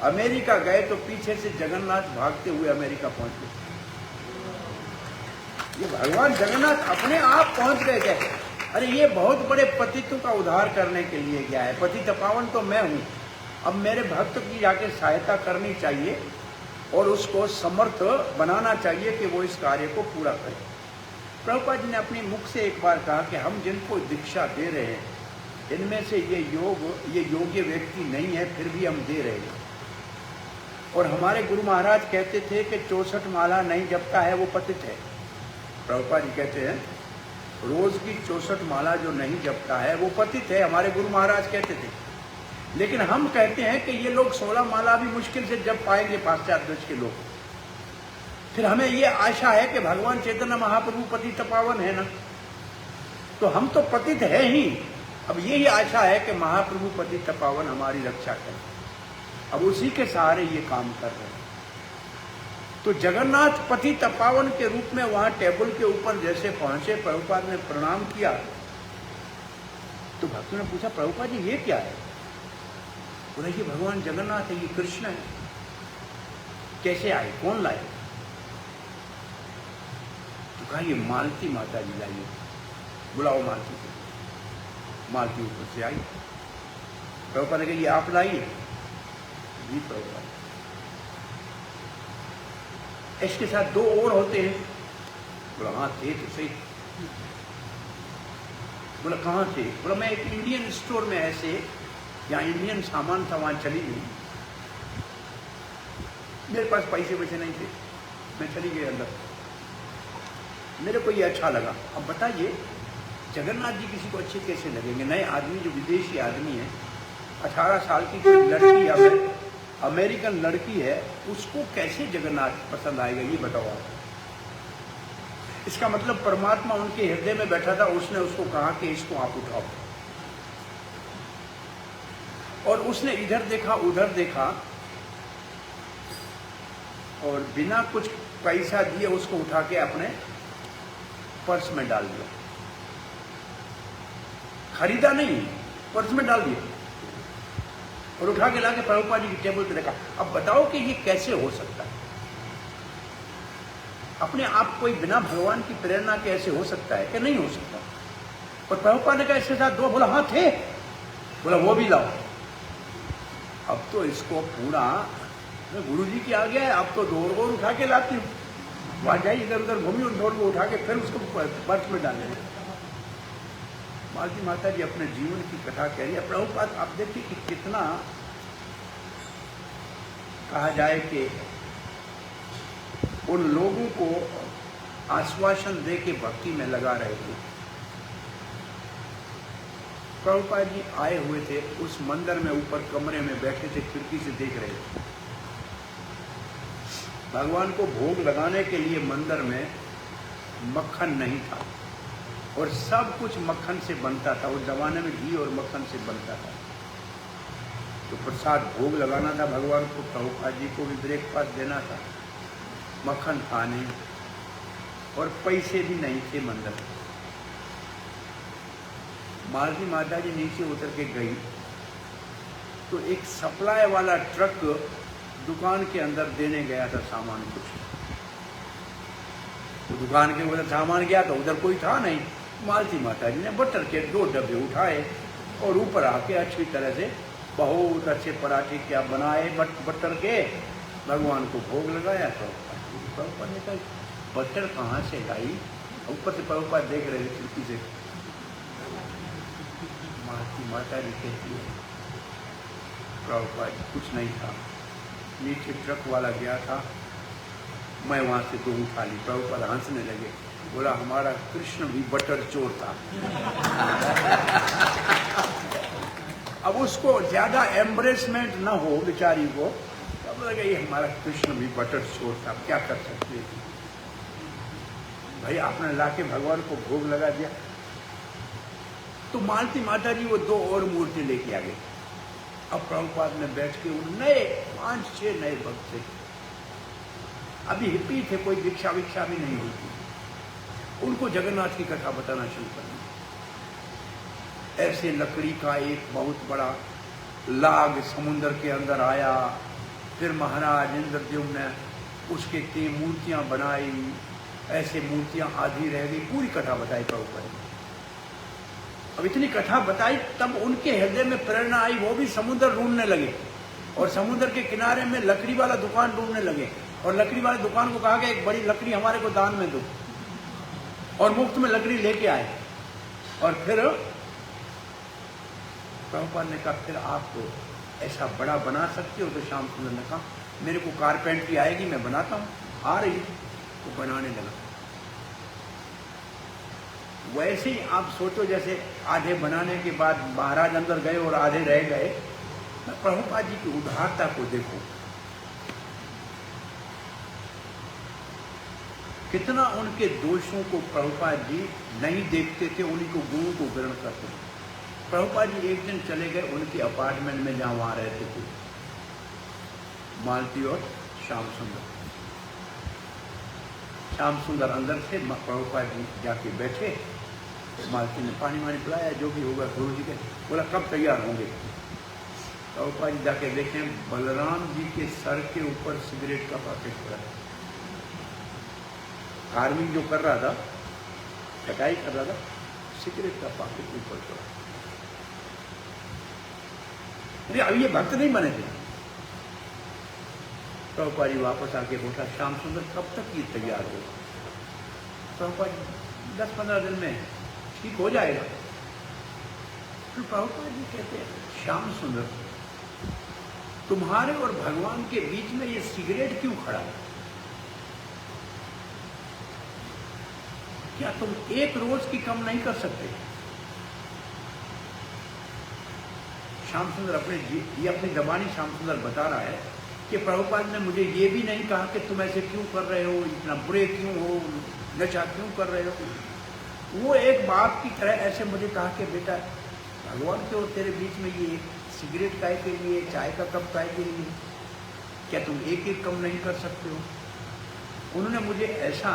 Speaker 1: अमेरिका गए, तो पीछे से जगन्नाथ भागते हुए अमेरिका पहुंच गए। ये भगवान जगन्नाथ अपने आप पहुंच गए थे। अरे ये बहुत बड़े पतितों का उद्धार करने के लिए गया है। पतित पावन तो मैं हूँ। अब मेरे भक्त की जाके सहायता करनी चाहिए और उसको समर्थ बनाना चाहिए कि वो इस कार्य को पूरा करे। प्रभुपाद जी ने अपने मुख से एक बार कहा कि हम जिनको दीक्षा दे रहे हैं, इनमें से ये योग्य व्यक्ति नहीं है, फिर भी हम दे रहे हैं। और हमारे गुरु महाराज कहते थे कि 64 माला नहीं जपता है वो पतित है। प्रभुपाद जी कहते हैं रोज की 64 माला जो नहीं जपता है वो पतित है। हमारे गुरु महाराज कहते थे। लेकिन हम कहते हैं कि ये लोग 16 माला भी मुश्किल से जब पाएंगे पाश्चात्य देश के लोग, फिर हमें ये आशा है कि भगवान चैतन्य महाप्रभु पतित पावन है ना, तो हम तो पतित है ही। अब यही आशा है कि महाप्रभु पतित पावन हमारी रक्षा करें। अब उसी के सहारे ये काम कर रहे हैं। तो जगन्नाथ पतित पावन के रूप में वहां टेबल के ऊपर जैसे पहुंचे, प्रभुपाद ने प्रणाम किया, तो भक्तों ने पूछा प्रभुपाद जी ये क्या है? बोला ये भगवान जगन्नाथ है, ये कृष्ण है। कैसे आए, कौन लाए? तो कहा ये मालती माता जी लाई। बुलाओ मालती को। मालती ऊपर से आई। प्रभुपाद ने कहा ये आप लाइए? जी प्रभुपाद। इसके साथ 2 और होते हैं? बोला हाँ थे तो सही। बोला कहाँ थे? बोला मैं एक इंडियन स्टोर में ऐसे, यहाँ इंडियन सामान था, वहां चली गई। मेरे पास पैसे वैसे नहीं थे, मैं चली गई अंदर। मेरे को ये अच्छा लगा। अब बताइए जगन्नाथ जी किसी को अच्छे कैसे लगेंगे? नए आदमी, जो विदेशी आदमी है, 18 साल की कोई लड़की, अमेरिकन लड़की है, उसको कैसे जगन्नाथ पसंद आएगा ये बताओ आप। इसका मतलब परमात्मा उनके हृदय में बैठा था, उसने उसको कहा कि इसको आप उठाओ, और उसने इधर देखा उधर देखा और बिना कुछ पैसा दिए उसको उठा के अपने पर्स में डाल दिया। खरीदा नहीं, पर्स में डाल दिया और उठा के लाके प्रभुपाद जी की टेबल पे रखा। अब बताओ कि ये कैसे हो सकता है? अपने आप कोई बिना भगवान की प्रेरणा के ऐसे हो सकता है कि नहीं हो सकता? और प्रभुपाद ने कहा इसके साथ 2। बोला हाँ थे। बोला वो भी लाओ। अब तो इसको पूरा गुरु जी की आ गया है, अब तो 2 और उठा के लाती हूँ। वहां जाइए, इधर उधर घूमी, उन 2 को उठा के फिर उसको पर्स में डाले। मालती माता जी अपने जीवन की कथा कह रही है। प्रभुपाद आप देखिए कि कितना कहा जाए कि उन लोगों को आश्वासन दे के भक्ति में लगा रहे थे। प्रभुपाद जी आए हुए थे, उस मंदिर में ऊपर कमरे में बैठे थे, खिड़की से देख रहे थे। भगवान को भोग लगाने के लिए मंदिर में मक्खन नहीं था और सब कुछ मक्खन से बनता था। उस जमाने में घी और मक्खन से बनता था। तो प्रसाद भोग लगाना था भगवान को, प्रभुपाद जी को भी ब्रेकफास्ट देना था, मक्खन खाने, और पैसे भी नहीं थे मंदिर में। मालती माता जी नीचे उतर के गई तो एक सप्लाई वाला ट्रक दुकान के अंदर देने गया था सामान कुछ। तो दुकान के उधर सामान गया तो उधर कोई था नहीं। मालती माता जी ने बटर के 2 डब्बे उठाए और ऊपर आके अच्छी तरह से बहुत अच्छे पराठे क्या बनाए बटर के, भगवान को भोग लगाया। तो प्रभुपाद ने कहा बटर कहाँ से लाई? ऊपर से प्रभुपाद देख रहे थे खिड़की से। मालती माता जी कहती है प्रभुपाद कुछ नहीं था, नीचे ट्रक वाला गया था, मैं वहां से 2 उठा ली। प्रभुपाद हंसने लगे। बोला हमारा कृष्ण भी बटर चोर था। अब उसको ज्यादा एम्ब्रेसमेंट ना हो बेचारी को, तब लगा ये हमारा कृष्ण भी बटर चोर था, क्या कर सकते थे भाई, आपने लाके भगवान को भोग लगा दिया। तो मालती माता जी वो 2 और मूर्ति लेके आ गई। अब प्रभुपाद में बैठ के उन नए 5-6 नए भक्त थे, अभी हिप्पी थे, कोई दीक्षा विक्षा भी नहीं हुई थी। उनको जगन्नाथ की कथा बताना शुरू कर दी। ऐसे लकड़ी का एक बहुत बड़ा लाग समुद्र के अंदर आया, फिर महाराज इंद्रद्युम्न ने उसके 3 मूर्तियां बनाई, ऐसे मूर्तियां आधी रह गई, पूरी कथा बताई प्रभुपाद ने। अब इतनी कथा बताई तब उनके हृदय में प्रेरणा आई, वो भी समुद्र ढूंढने लगे और समुद्र के किनारे में लकड़ी वाला दुकान ढूंढने लगे और लकड़ी वाले दुकान को कहा गया एक बड़ी लकड़ी हमारे को दान में दो, और मुफ्त में लकड़ी लेके आए। और फिर प्रभुपाद ने कहा फिर आप तो ऐसा बड़ा बना सकते हो? तो श्याम सुंदर ने कहा मेरे को कारपेंट्री आएगी, मैं बनाता हूँ। आ रही तो बनाने लगा। वैसे ही आप सोचो जैसे आधे बनाने के बाद महाराज अंदर गए और आधे रह गए, प्रभुपाद जी की उदारता को देखो, कितना उनके दोषों को प्रभुपाद जी नहीं देखते थे, उन्हीं को गुणों को ग्रहण करते थे। प्रभुपाद जी एक दिन चले गए उनके अपार्टमेंट में जहां वहां रहते थे, मालती और श्याम सुंदर। श्याम सुंदर अंदर से, प्रभुपाद जी जाके बैठे, मालती ने पानी वानी पिलाया, जो भी होगा गुरु जी के, बोला कब तैयार होंगे। प्रभुपाद जी जाके देखें, बलराम जी के सर के ऊपर सिगरेट का पैकेट पड़ा है। फार्मिंग जो कर रहा था, कटाई कर रहा था, सिगरेट का पैकेट ऊपर पड़ा। अरे अब ये भक्त नहीं बने थे। प्रभुपाद जी वापस आके बोला, श्याम सुंदर कब तक ये तैयार होगा। प्रभुपाद जी 10-15 दिन में ठीक हो जाएगा। तो प्रभुपाद जी कहते हैं, श्याम सुंदर तुम्हारे और भगवान के बीच में ये सिगरेट क्यों खड़ा है? क्या तुम एक रोज की कम नहीं कर सकते? श्याम सुंदर ये अपनी जबानी श्याम सुंदर बता रहा है कि प्रभुपाद ने मुझे ये भी नहीं कहा कि तुम ऐसे क्यों कर रहे हो, इतना बुरे क्यों हो, नशा क्यों कर रहे हो। वो एक बाप की तरह ऐसे मुझे कहा कि बेटा, भगवान के और तेरे बीच में ये सिगरेट काय के लिए, चाय का कप काय के लिए, क्या तुम एक एक कम नहीं कर सकते हो? उन्होंने मुझे ऐसा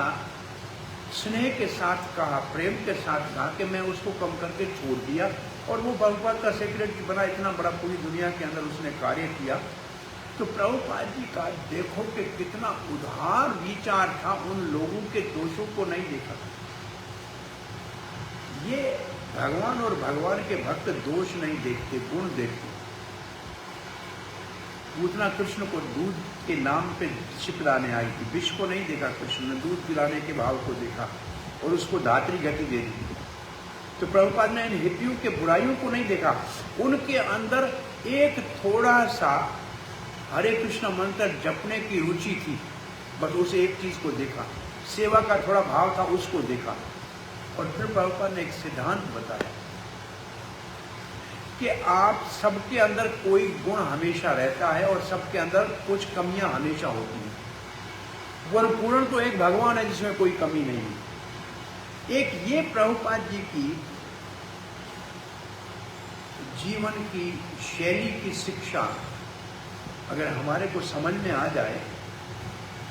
Speaker 1: स्नेह के साथ कहा, प्रेम के साथ कहा कि मैं उसको कम करके छोड़ दिया, और वो प्रभुपाद का सेक्रेटरी बना। इतना बड़ा पूरी दुनिया के अंदर उसने कार्य किया। तो प्रभुपाद जी का देखो कि कितना उदार विचार था, उन लोगों के दोषों को नहीं देखा। ये भगवान और भगवान के भक्त दोष नहीं देखते, गुण देखते। पूतना कृष्ण को दूध के नाम पे पिलाने आई थी, विष को नहीं देखा कृष्ण ने, दूध पिलाने के भाव को देखा और उसको धात्री गति दे दी। तो प्रभुपाद ने इन हिप्पियों के बुराइयों को नहीं देखा, उनके अंदर एक थोड़ा सा हरे कृष्ण मंत्र जपने की रुचि थी, बस उसे एक चीज को देखा, सेवा का थोड़ा भाव था, उसको देखा। और फिर प्रभुपाद ने एक सिद्धांत बताया कि आप सबके अंदर कोई गुण हमेशा रहता है और सबके अंदर कुछ कमियां हमेशा होती हैं। परिपूर्ण तो एक भगवान है जिसमें कोई कमी नहीं है। एक ये प्रभुपाद जी की जीवन की शैली की शिक्षा अगर हमारे को समझ में आ जाए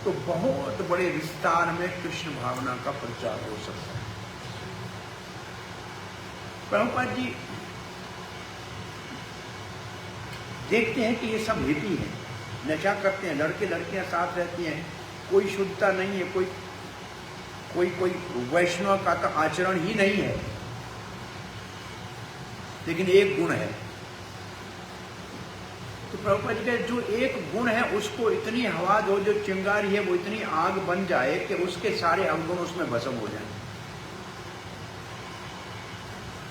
Speaker 1: तो बहुत बड़े विस्तार में कृष्ण भावना का प्रचार हो सकता है। प्रभुपाद जी देखते हैं कि ये सब हिपी हैं, नशा करते हैं, लड़के लड़कियां साथ रहती हैं, कोई शुद्धता नहीं है, कोई वैष्णव का तो आचरण ही नहीं है, लेकिन एक गुण है। तो प्रभुपाद जी कहते जो एक गुण है उसको इतनी हवा दो, जो चिंगारी है वो इतनी आग बन जाए कि उसके सारे अवगुण उसमें भस्म हो जाए।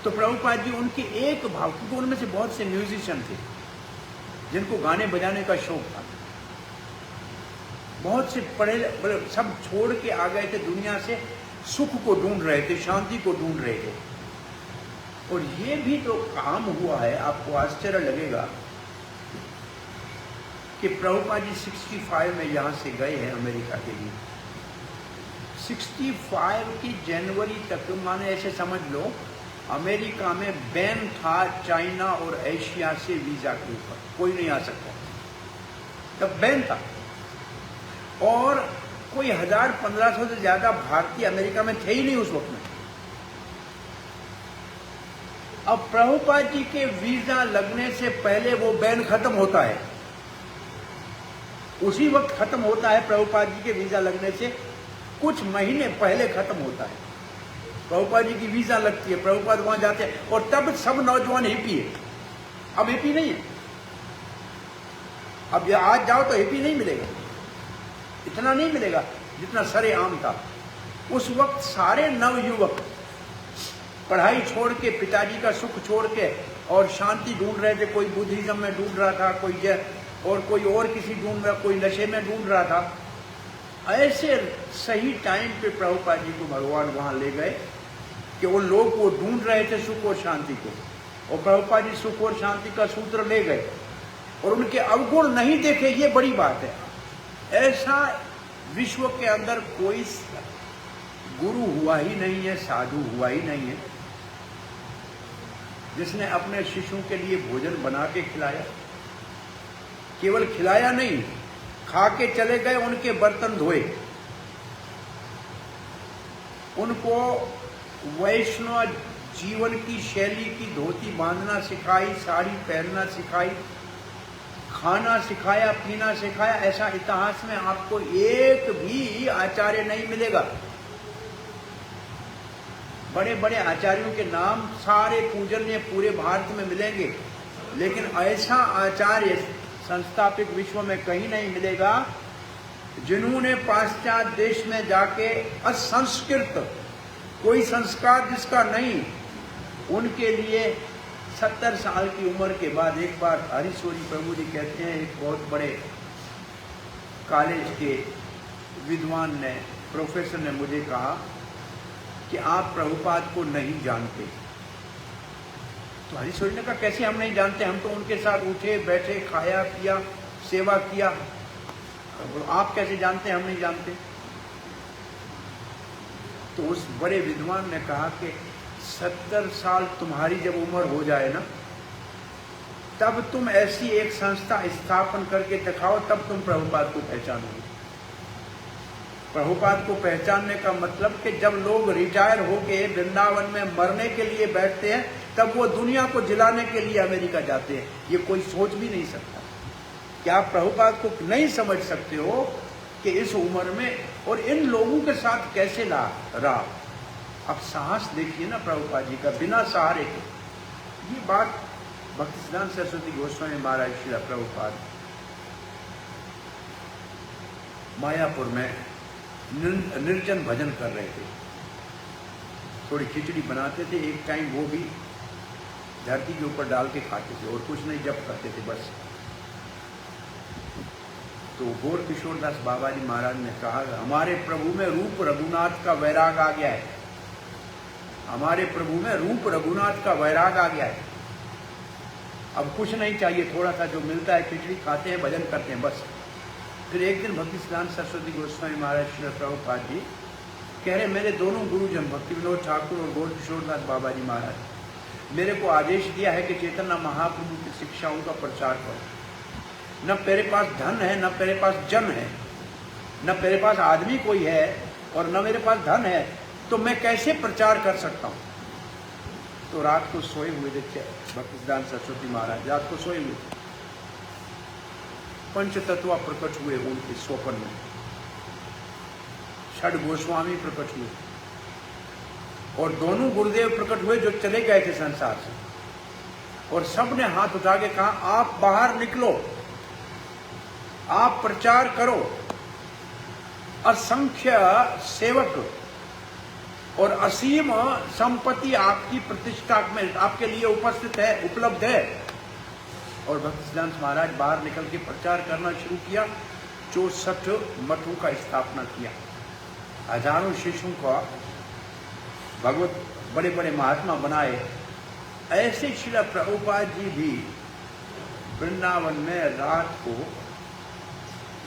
Speaker 1: तो प्रभुपाद जी उनके एक भाव, क्योंकि उनमें से बहुत से म्यूजिशियन थे जिनको गाने बजाने का शौक था, बहुत से पढ़े सब छोड़ के आ गए थे दुनिया से, सुख को ढूंढ रहे थे, शांति को ढूंढ रहे थे। और ये भी तो काम हुआ है, आपको आश्चर्य लगेगा कि प्रभुपाद जी 65 में यहां से गए हैं अमेरिका के लिए। 65 की जनवरी तक, माने ऐसे समझ लो अमेरिका में बैन था चाइना और एशिया से वीजा के ऊपर, कोई नहीं आ सकता, तब बैन था। और कोई 1000-1500 से ज्यादा भारतीय अमेरिका में थे ही नहीं उस वक्त में। अब प्रभुपाद जी के वीजा लगने से पहले वो बैन खत्म होता है, उसी वक्त खत्म होता है। प्रभुपाद जी के वीजा लगने से कुछ महीने पहले खत्म होता है। प्रभुपाद जी की वीजा लगती है, प्रभुपाद वहां जाते हैं, और तब सब नौजवान हिपी है। अब हिपी नहीं है, अब आज जाओ तो हिपी नहीं मिलेगा, इतना नहीं मिलेगा जितना सरेआम था। उस वक्त सारे नवयुवक पढ़ाई छोड़ के, पिताजी का सुख छोड़ के और शांति ढूंढ रहे थे। कोई बुद्धिज्म में ढूंढ रहा था, कोई और किसी ढूंढ रहा, कोई नशे में ढूंढ रहा था। ऐसे सही टाइम पे प्रभुपाद जी को भगवान वहां ले गए कि वो लोग वो ढूंढ रहे थे सुख और शांति को, और प्रभुपाद जी सुख और शांति का सूत्र ले गए। और उनके अवगुण नहीं देखे, ये बड़ी बात है। ऐसा विश्व के अंदर कोई गुरु हुआ ही नहीं है, साधु हुआ ही नहीं है जिसने अपने शिष्यों के लिए भोजन बना के खिलाया। केवल खिलाया नहीं, खा के चले गए, उनके बर्तन धोए, उनको वैष्णव जीवन की शैली की धोती बांधना सिखाई, साड़ी पहनना सिखाई, खाना सिखाया, पीना सिखाया। ऐसा इतिहास में आपको एक भी आचार्य नहीं मिलेगा। बड़े बड़े आचार्यों के नाम सारे पूजनीय पूरे भारत में मिलेंगे, लेकिन ऐसा आचार्य संस्थापित विश्व में कहीं नहीं मिलेगा जिन्होंने पाश्चात्य देश में जाके असंस्कृत, कोई संस्कार जिसका नहीं, उनके लिए 70 साल की उम्र के बाद एक बार हरीश्वरी प्रभु जी कहते हैं, एक बहुत बड़े कॉलेज के विद्वान ने, प्रोफेसर ने मुझे कहा कि आप प्रभुपाद को नहीं जानते। तो हरीश्वरी ने कहा कैसे हम नहीं जानते, हम तो उनके साथ उठे बैठे, खाया पिया, सेवा किया, आप कैसे जानते, हम नहीं जानते। तो उस बड़े विद्वान ने कहा कि 70 साल तुम्हारी जब उम्र हो जाए ना, तब तुम ऐसी एक संस्था स्थापन करके दिखाओ, तब तुम प्रभुपाद को पहचानोगे। प्रभुपाद को पहचानने का मतलब कि जब लोग रिटायर होके वृंदावन में मरने के लिए बैठते हैं, तब वो दुनिया को जिलाने के लिए अमेरिका जाते हैं। ये कोई सोच भी नहीं सकता। क्या आप प्रभुपाद को नहीं समझ सकते हो कि इस उम्र में और इन लोगों के साथ कैसे रहा? अब साहस देखिए ना प्रभुपाद जी का, बिना सहारे के। ये बात भक्तिसिद्धांत सरस्वती गोस्वामी महाराज श्री प्रभुपाद मायापुर में निर्जन भजन कर रहे थे। थोड़ी खिचड़ी बनाते थे, एक टाइम वो भी धरती के ऊपर डाल के खाते थे और कुछ नहीं, जप करते थे बस। तो गौर किशोरदास बाबा जी महाराज ने कहा, हमारे प्रभु में रूप रघुनाथ का वैराग आ गया है, हमारे प्रभु में रूप रघुनाथ का वैराग आ गया है। अब कुछ नहीं चाहिए, थोड़ा सा जो मिलता है खिचड़ी खाते हैं, भजन करते हैं बस। फिर एक दिन भक्तिसिद्धांत सरस्वती गोस्वामी महाराज श्री प्रभुपाद जी कह रहे, मेरे दोनों गुरुजन भक्ति विनोद ठाकुर और गौर किशोरदास बाबा जी महाराज, मेरे को आदेश दिया है कि चैतन्य महाप्रभु की शिक्षाओं का प्रचार करो। न मेरे पास धन है, न मेरे पास जन है, न मेरे पास आदमी कोई है और न मेरे पास धन है, तो मैं कैसे प्रचार कर सकता हूँ? तो रात को सोए हुए देखिए भक्तिसिद्धांत सरस्वती महाराज रात को सोए हुए, पंच तत्व प्रकट हुए उनके स्वप्न में, षड गोस्वामी प्रकट हुए और दोनों गुरुदेव प्रकट हुए जो चले गए थे संसार से, और सब ने हाथ उठा के कहा, आप बाहर निकलो, आप प्रचार करो। असंख्य सेवक और असीम संपत्ति आपकी प्रतिष्ठा में आपके लिए उपस्थित है, उपलब्ध है। और भक्तिसिद्धांत महाराज बाहर निकल के प्रचार करना शुरू किया। 64 मठों का स्थापना किया, हजारों शिष्यों का भगवत बड़े बड़े महात्मा बनाए। ऐसे श्रील प्रभुपाद जी भी वृंदावन में रात को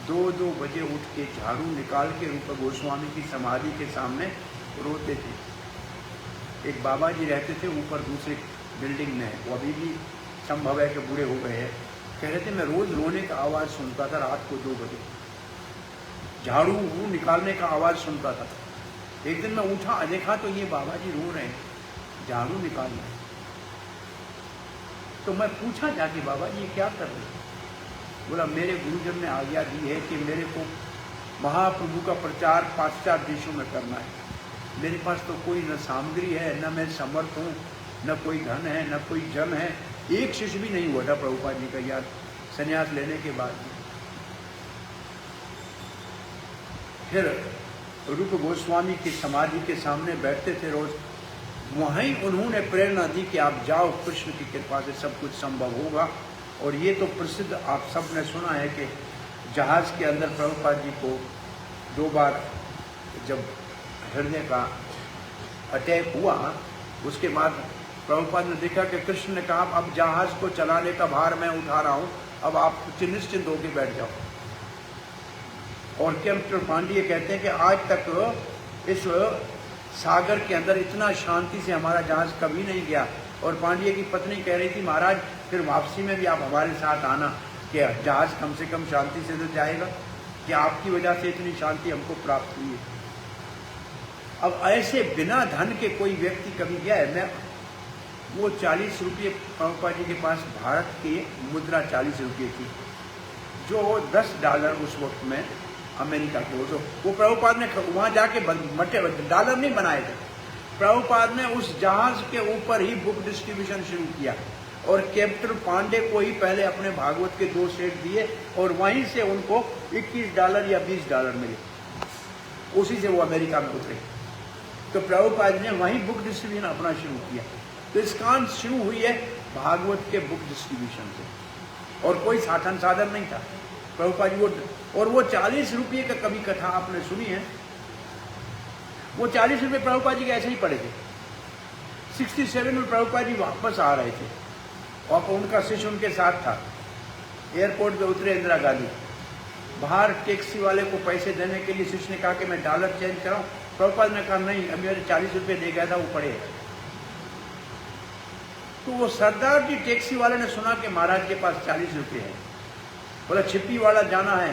Speaker 1: 2-2 बजे उठ के झाड़ू निकाल के रूप गोस्वामी की समाधि के सामने रोते थे। एक बाबा जी रहते थे ऊपर दूसरे बिल्डिंग में, वो अभी भी संभव है कि बूढ़े हो गए हैं। कह रहे थे मैं रोज रोने का आवाज़ सुनता था रात को 2 बजे, झाड़ू निकालने का आवाज़ सुनता था। एक दिन मैं उठा, देखा तो ये बाबा जी रो रहे हैं, झाड़ू निकाल रहे हैं। तो मैं पूछा जाके, बाबा जी ये क्या कर रहे हैं? बोला मेरे गुरुजन ने आज्ञा दी है कि मेरे को महाप्रभु का प्रचार पाश्चात्य देशों में करना है। मेरे पास तो कोई न सामग्री है, न मैं समर्थ हूँ, न कोई धन है, न कोई जन है। एक शिष्य भी नहीं हुआ था प्रभुपाद जी का यार संन्यास लेने के बाद। फिर रूप गोस्वामी की समाधि के सामने बैठते थे रोज, वहीं उन्होंने प्रेरणा दी कि आप जाओ, कृष्ण की कृपा से सब कुछ संभव होगा। और ये तो प्रसिद्ध आप सब ने सुना है कि जहाज के अंदर प्रभुपाद जी को 2 बार जब हृदय का अटैक हुआ, उसके बाद प्रभुपाद ने देखा कि कृष्ण ने कहा अब जहाज को चलाने का भार मैं उठा रहा हूँ, अब आप निश्चिंत होकर बैठ जाओ। और कैप्टन पांड्ये कहते हैं कि आज तक इस सागर के अंदर इतना शांति से हमारा जहाज कभी नहीं गया। और पांड्ये की पत्नी कह रही थी, महाराज फिर वापसी में भी आप हमारे साथ आना, कि जहाज कम से कम शांति से तो जाएगा, कि आपकी वजह से इतनी शांति हमको प्राप्त हुई है। अब ऐसे बिना धन के कोई व्यक्ति कभी गया है? मैं वो 40 रुपये प्रभुपाद जी के पास भारत की मुद्रा 40 रुपये थी, जो $10 उस वक्त में अमेरिका के हो। वो प्रभुपाद ने वहाँ जाके मटे डॉलर नहीं बनाए थे, प्रभुपाद ने उस जहाज के ऊपर ही बुक डिस्ट्रीब्यूशन शुरू किया और कैप्टन पांडे को ही पहले अपने भागवत के 2 सेट दिए और वहीं से उनको $21 या $20 मिले, उसी से वो अमेरिका में उतरे। तो प्रभुपाद ने वहीं बुक डिस्ट्रीब्यूशन अपना शुरू किया। तो इस्कॉन शुरू हुई है भागवत के बुक डिस्ट्रीब्यूशन से, और कोई साधन नहीं था। प्रभुपाद जी और वो 40 रुपये का कभी कथा आपने सुनी है? वो 40 रुपये प्रभुपाद जी के ऐसे ही पड़े थे। 67 में प्रभुपाद जी वापस आ रहे थे और उनका शिष्य उनके साथ था। एयरपोर्ट पे उतरे इंदिरा गांधी, बाहर टैक्सी वाले को पैसे देने के लिए शिष्य ने कहा कि मैं डॉलर चेंज कराऊं। प्रभुपाद ने कहा नहीं, अभी मेरे 40 रुपये दे गया था, वो पड़े। तो वो सरदार जी टैक्सी वाले ने सुना कि महाराज के पास 40 रुपये है, बोला छिप्पी वाला जाना है,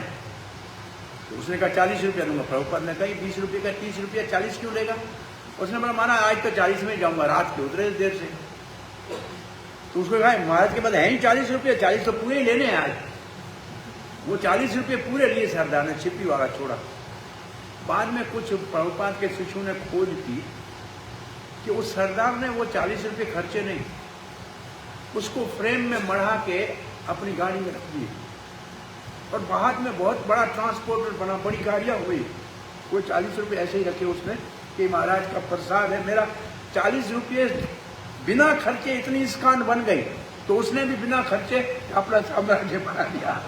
Speaker 1: तो उसने कहा 40 रुपया दूंगा। प्रभुपाद ने कहा 20 रुपये का 30 रुपया 40 क्यों लेगा? उसने बोला महाराज आज तो 40 में जाऊंगा, रात के उतरे देर से। तो उसको कहा महाराज के पास है ही 40 रुपये, 40 तो पूरे ही लेने हैं आज। वो 40 रुपये पूरे लिए सरदार ने, छिप्पी वाला छोड़ा। बाद में कुछ प्रभुपाद के शिष्यों ने खोज की कि उस सरदार ने वो 40 रुपये खर्चे नहीं, उसको फ्रेम में मढ़ा के अपनी गाड़ी में रख दिए और बाद में बहुत बड़ा ट्रांसपोर्टर बना, बड़ी गाड़ियां हुई। वो 40 रुपये ऐसे ही रखे उसने कि महाराज का प्रसाद है मेरा। 40 रुपये बिना खर्चे इतनी इस्कॉन बन गई, तो उसने भी बिना खर्चे अपना साम्राज्य बना लिया।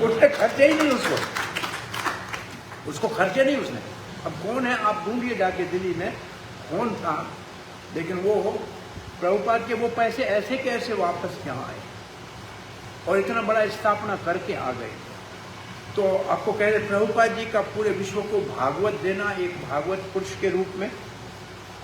Speaker 1: उसने खर्चे ही नहीं, उसको खर्चे नहीं उसने। अब कौन है आप ढूंढिए जाके दिल्ली में कौन था, लेकिन वो प्रभुपाद के वो पैसे ऐसे कैसे वापस यहाँ आए और इतना बड़ा स्थापना करके आ गए। तो आपको कह रहे प्रभुपाद जी का पूरे विश्व को भागवत देना एक भागवत पुरुष के रूप में,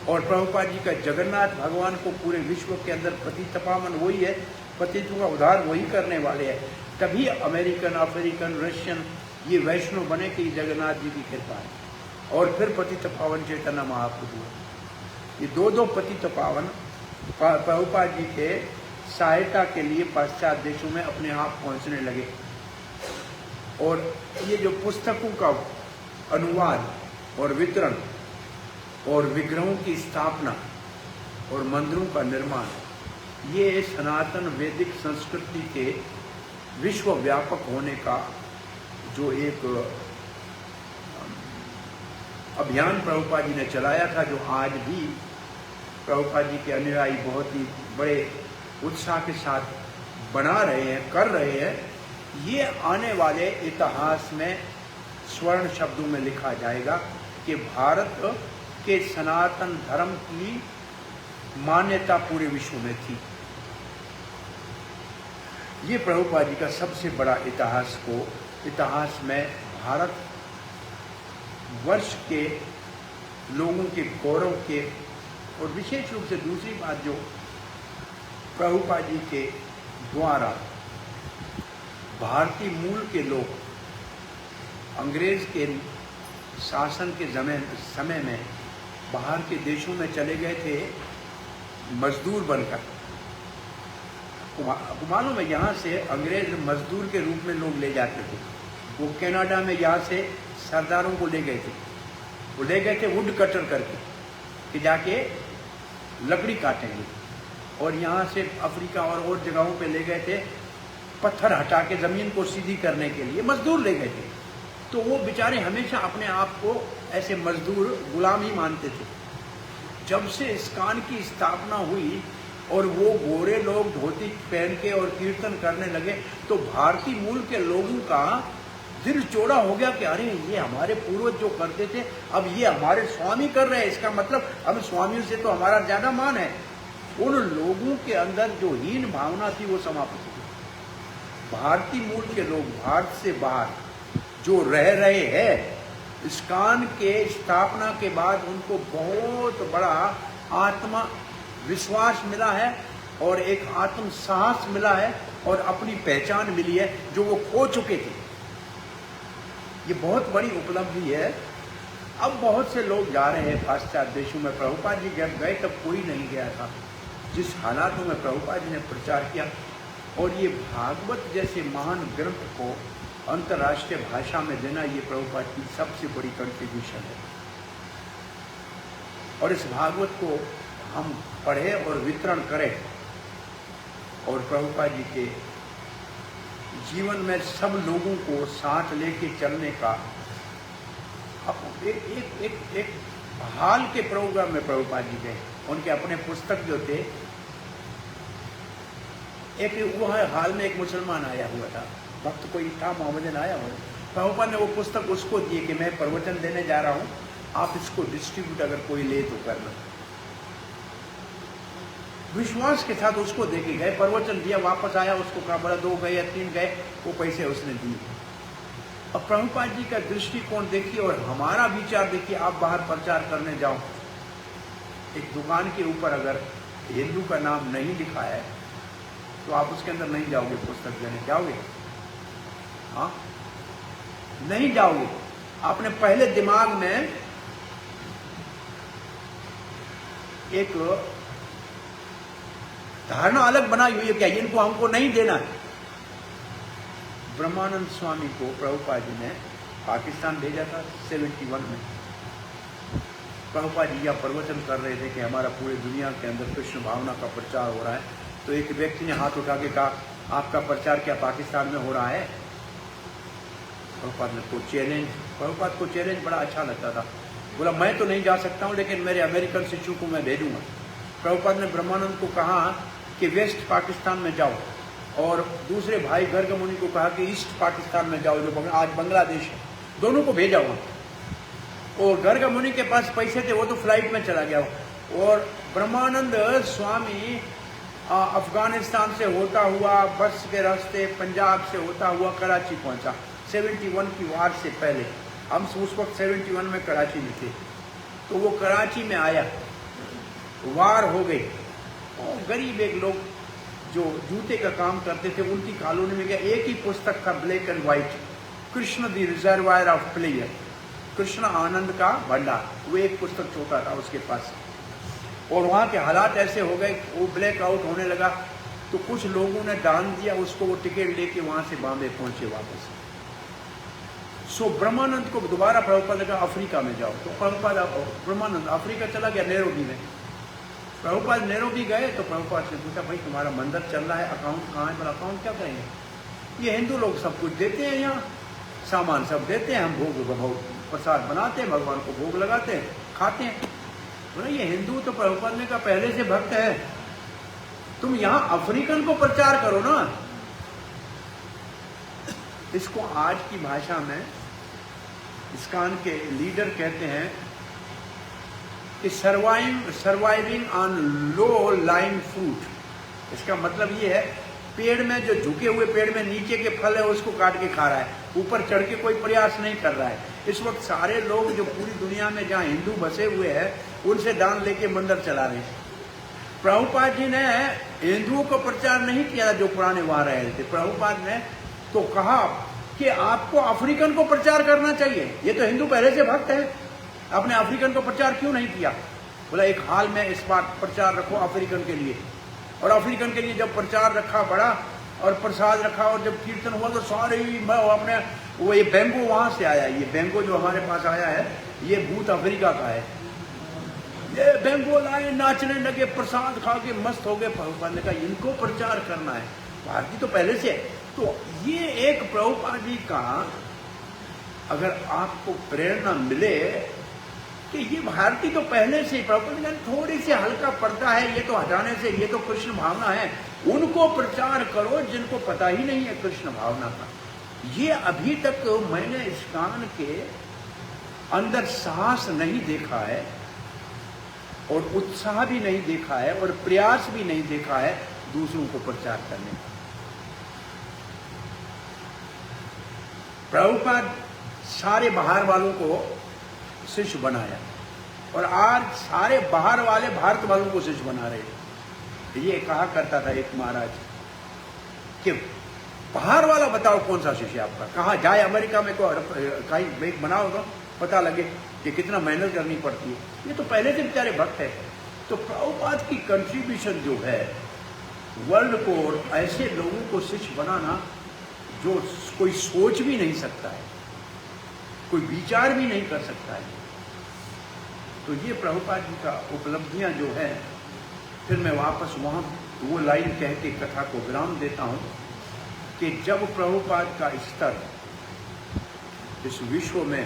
Speaker 1: और प्रभुपाद जी का जगन्नाथ भगवान को पूरे विश्व के अंदर पतितपावन वही है, पतितों का उद्धार वही करने वाले हैं। तभी अमेरिकन, अफ्रीकन, रशियन ये वैष्णव बने कि जगन्नाथ जी की कृपा है। और फिर पतितपावन चैतन्य महाप्रभु, ये दो पतितपावन प्रभुपाद जी के सहायता के लिए पाश्चात्य देशों में अपने आप पहुंचने लगे। और ये जो पुस्तकों का अनुवाद और वितरण और विग्रहों की स्थापना और मंदिरों का निर्माण, ये सनातन वैदिक संस्कृति के विश्व व्यापक होने का जो एक अभियान प्रभुपाद जी ने चलाया था, जो आज भी प्रभुपाद जी के अनुयायी बहुत ही बड़े उत्साह के साथ बना रहे हैं, कर रहे हैं। ये आने वाले इतिहास में स्वर्ण शब्दों में लिखा जाएगा कि भारत के सनातन धर्म की मान्यता पूरे विश्व में थी। ये प्रभुपाद जी का सबसे बड़ा इतिहास में भारत वर्ष के लोगों के गौरव के, और विशेष रूप से दूसरी बात जो प्रभुपाद जी के द्वारा भारतीय मूल के लोग अंग्रेज के शासन के समय में बाहर के देशों में चले गए थे मजदूर बनकर। मालूम है यहाँ से अंग्रेज मजदूर के रूप में लोग ले जाते थे। वो कनाडा में यहाँ से सरदारों को ले गए थे, वो ले गए थे वुड कटर करके कि जाके लकड़ी काटेंगे, और यहाँ से अफ्रीका और जगहों पे ले गए थे पत्थर हटा के ज़मीन को सीधी करने के लिए मजदूर ले गए थे। तो वो बेचारे हमेशा अपने आप को ऐसे मजदूर गुलाम ही मानते थे। जब से इस्कॉन की स्थापना हुई और वो गोरे लोग धोती पहन के और कीर्तन करने लगे, तो भारतीय मूल के लोगों का दिल चौड़ा हो गया कि अरे ये हमारे पूर्वज जो करते थे अब ये हमारे स्वामी कर रहे हैं, इसका मतलब अब स्वामियों से तो हमारा ज्यादा मान है। उन लोगों के अंदर जो हीन भावना थी वो समाप्त हो गई। भारतीय मूल के लोग, भारत से बाहर जो रह रहे हैं, इस्कॉन के स्थापना के बाद उनको बहुत बड़ा आत्मा विश्वास मिला है और एक आत्म साहस मिला है और अपनी पहचान मिली है जो वो खो चुके थे। ये बहुत बड़ी उपलब्धि है। अब बहुत से लोग जा रहे हैं पाश्चात्य देशों में। प्रभुपाद जी जब गए तब कोई नहीं गया था। जिस हालातों में प्रभुपाद जी ने प्रचार किया, और ये भागवत जैसे महान ग्रंथ को अंतर्राष्ट्रीय भाषा में देना, ये प्रभुपाद की सबसे बड़ी कंट्रीब्यूशन है। और इस भागवत को हम पढ़ें और वितरण करें, और प्रभुपाद जी के जीवन में सब लोगों को साथ लेके चलने का। अब एक हाल के प्रोग्राम में प्रभुपाद जी गए, उनके अपने पुस्तक जो थे, एक वो हाल में एक मुसलमान आया हुआ था, भक्त कोई था, मोहम्मदन आया हुआ। प्रभुपाद ने वो पुस्तक उसको दिए कि मैं प्रवचन देने जा रहा हूँ, आप इसको डिस्ट्रीब्यूट अगर कोई ले तो करना। विश्वास के साथ उसको देके गए, प्रवचन दिया, वापस आया, उसको कहा बड़ा 2 गए या 3 गए, वो पैसे उसने दिए। अब प्रभुपाद जी का दृष्टिकोण देखिए और हमारा विचार देखिए। आप बाहर प्रचार करने जाओ, एक दुकान के ऊपर अगर हिंदू का नाम नहीं लिखा है तो आप उसके अंदर नहीं जाओगे, पुस्तक देने जाओगे? हाँ, नहीं जाओगे। आपने पहले दिमाग में एक धारणा अलग बनाई हुई है, क्या इनको हमको नहीं देना है। ब्रह्मानंद स्वामी को प्रभुपाद जी ने पाकिस्तान भेजा था 71 में। प्रभुपाद जी यह प्रवचन कर रहे थे कि हमारा पूरी दुनिया के अंदर कृष्ण भावना का प्रचार हो रहा है। तो एक व्यक्ति ने हाथ उठा के कहा, आपका प्रचार क्या पाकिस्तान में हो रहा है? प्रभुपाद को चैलेंज बड़ा अच्छा लगता था। बोला मैं तो नहीं जा सकता हूँ, लेकिन मेरे अमेरिकन शिष्यों को मैं भेजूंगा। प्रभुपाद ने ब्रह्मानंद को कहा कि वेस्ट पाकिस्तान में जाओ, और दूसरे भाई गर्ग मुनि को कहा कि ईस्ट पाकिस्तान में जाओ, जो आज बांग्लादेश है। दोनों को भेजा हुआ। और गर्ग मुनि के पास पैसे थे, वो तो फ्लाइट में चला गया। और ब्रह्मानंद स्वामी अफगानिस्तान से होता हुआ बस के रास्ते पंजाब से होता हुआ कराची पहुंचा 71 की वार से पहले। हम उस वक्त 71 में कराची में थे। तो वो कराची में आया, वार हो गई, और गरीब एक लोग जो जूते का काम करते थे उनकी कॉलोनी में गया। एक ही पुस्तक था, black and white, Krishna the reservoir of pleasure, Krishna आनंद का भंडार। वो एक पुस्तक छोटा था उसके पास। और वहाँ के हालात ऐसे हो गए, वो ब्लैक आउट होने लगा। तो कुछ लोगों ने दान दिया उसको, वो टिकट लेके वहाँ से बॉम्बे पहुँचे वापस। सो ब्रह्मानंद को दोबारा प्रभुपाद ने कहा अफ्रीका में जाओ। तो ब्रह्मानंद अफ्रीका चला गया, नैरोबी में। प्रभुपाद नैरोबी गए तो प्रभुपाद से पूछा, भाई तुम्हारा मंदिर चल रहा है, अकाउंट कहाँ है? बोला अकाउंट क्या करेंगे, ये हिंदू लोग सब कुछ देते हैं, यहाँ सामान सब देते हैं, हम भोग प्रसाद बनाते हैं, भगवान को भोग लगाते हैं, खाते हैं। बोला ये हिंदू तो प्रभुपाद ने कहा पहले से भक्त है, तुम यहाँ अफ्रीकन को प्रचार करो ना। इसको आज की भाषा में इस्कॉन के लीडर कहते हैं कि surviving on low line fruit. इसका मतलब ये है, पेड़ में जो झुके हुए पेड़ में नीचे के फल है उसको काट के खा रहा है, ऊपर चढ़ के कोई प्रयास नहीं कर रहा है। इस वक्त सारे लोग जो पूरी दुनिया में जहाँ हिंदू बसे हुए हैं उनसे दान लेके मंदिर चला रहे हैं। प्रभुपाद जी ने हिंदुओं को प्रचार नहीं किया जो पुराने वहां रहे थे। प्रभुपाद ने तो कहा कि आपको अफ्रीकन को प्रचार करना चाहिए, ये तो हिंदू पहले से भक्त है, आपने अफ्रीकन को प्रचार क्यों नहीं किया? बोला एक हाल में इस बार प्रचार रखो अफ्रीकन के लिए। और अफ्रीकन के लिए जब प्रचार रखा बड़ा और प्रसाद रखा और जब कीर्तन हुआ तो सारे अपने वो ये बेंगो वहां से आया, ये बेंगो जो हमारे पास आया है ये भूत अफ्रीका का है। ये बेंगो लाए, नाचने लगे, प्रसाद खा के मस्त हो गए। प्रभुपाद ने कहा इनको प्रचार करना है, भारतीय तो पहले से है। तो ये एक प्रभुपाद जी का अगर आपको प्रेरणा मिले कि ये भारतीय तो पहले से, प्रभुपाद थोड़ी सी हल्का पर्दा है, ये तो हटाने से, ये तो कृष्ण भावना है, उनको प्रचार करो जिनको पता ही नहीं है कृष्ण भावना का। ये अभी तक मैंने इस्कॉन के अंदर साहस नहीं देखा है और उत्साह भी नहीं देखा है और प्रयास भी नहीं देखा है दूसरों को प्रचार करने का। प्रभुपाद सारे बाहर वालों को शिष्य बनाया और आज सारे बाहर वाले भारत वालों को शिष्य बना रहे हैं। ये कहा करता था एक महाराज कि बाहर वाला बताओ कौन सा शिष्य आपका, कहाँ जाए अमेरिका में कहीं एक बनाओ तो पता लगे कि कितना मेहनत करनी पड़ती है। ये तो पहले से बेचारे भक्त है। तो प्रभुपाद की कंट्रीब्यूशन जो है वर्ल्ड को और ऐसे लोगों को शिष्य बनाना जो कोई सोच भी नहीं सकता है, कोई विचार भी नहीं कर सकता है। तो ये प्रभुपाद जी का उपलब्धियां जो है। फिर मैं वापस वहाँ वो लाइन कह के कथा को विराम देता हूँ कि जब प्रभुपाद का स्तर इस विश्व में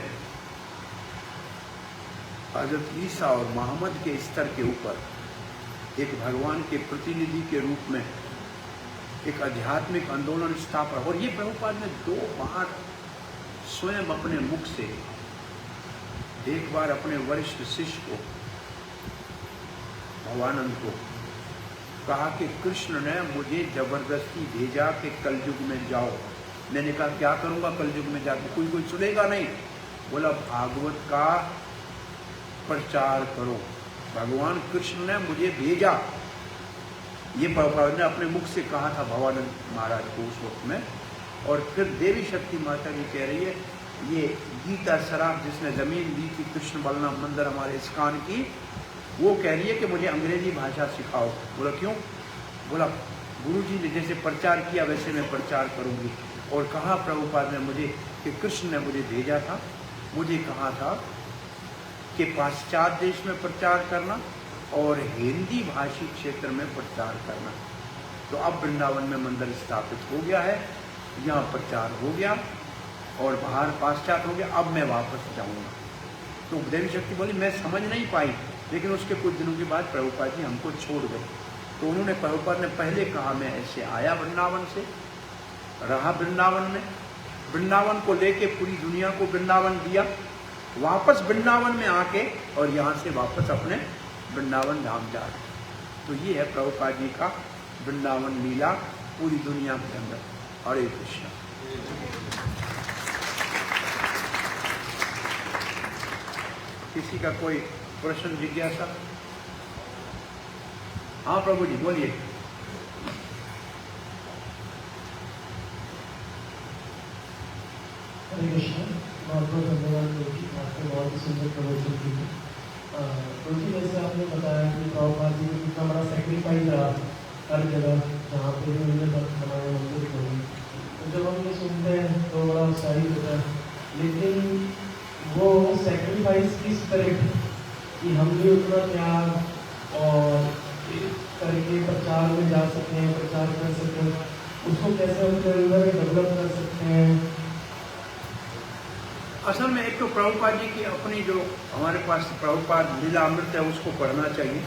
Speaker 1: हजरत ईसा और मोहम्मद के स्तर के ऊपर एक भगवान के प्रतिनिधि के रूप में एक आध्यात्मिक आंदोलन स्थापना, और ये प्रभुपाद ने 2 बार स्वयं अपने मुख से, एक बार अपने वरिष्ठ शिष्य को भवानंद को कहा कि कृष्ण ने मुझे जबरदस्ती भेजा कि कलयुग में जाओ। मैंने कहा क्या करूंगा कलयुग में जाकर, कोई सुनेगा नहीं। बोला भागवत का प्रचार करो, भगवान कृष्ण ने मुझे भेजा। ये प्रभुपाद ने अपने मुख से कहा था भवानंद महाराज को उस वक्त में। और फिर देवी शक्ति माता जी कह रही है, ये गीता सराफ जिसने जमीन दी थी कृष्ण बलराम मंदिर हमारे इस्कान की, वो कह रही है कि मुझे अंग्रेजी भाषा सिखाओ। बोला क्यों? बोला गुरुजी ने जैसे प्रचार किया वैसे मैं प्रचार करूंगी। और कहा प्रभुपाद ने मुझे कि कृष्ण ने मुझे भेजा था, मुझे कहा था कि पाश्चात्य देश में प्रचार करना और हिंदी भाषी क्षेत्र में प्रचार करना। तो अब वृंदावन में मंदिर स्थापित हो गया है, यहाँ प्रचार हो गया और बाहर पाश्चात्य हो गया। अब मैं वापस जाऊँगा। तो देवी शक्ति बोली मैं समझ नहीं पाई, लेकिन उसके कुछ दिनों के बाद प्रभुपाद जी हमको छोड़ गए। तो उन्होंने प्रभुपाद ने पहले कहा मैं ऐसे आया वृंदावन से, रहा वृंदावन में, वृंदावन को लेके पूरी दुनिया को वृंदावन दिया, वापस वृंदावन में आके और यहाँ से वापस अपने वृंदावन धाम जा रहे। तो ये है प्रभुपाद जी का वृंदावन लीला पूरी दुनिया के अंदर। हरे कृष्ण। किसी का कोई प्रश्न जिज्ञासा? हाँ प्रभु जी बोलिए।
Speaker 2: हरे कृष्ण। बहुत बहुत धन्यवाद दोषी, आपने बहुत ही सुंदर प्रवचन की। दोषी जैसे आपने बताया कि प्रभुपाद जी को कितना बड़ा सेक्रीफाइस रहा हर जगह जहाँ पे भी उन्होंने हमारे मंदिर खोले। तो जब हम ये सुनते हैं तो बड़ा उत्साहित होता है, लेकिन वो सेक्रीफाइस की स्पिरिट कि हम भी उतना त्याग और करके प्रचार में जा सकते हैं, प्रचार कर सकते हैं, उसको कैसे अपने अंदर डेवलप कर सकते हैं?
Speaker 1: असल में एक तो प्रभुपाद जी की अपनी जो हमारे पास प्रभुपाद लीला अमृत है उसको पढ़ना चाहिए।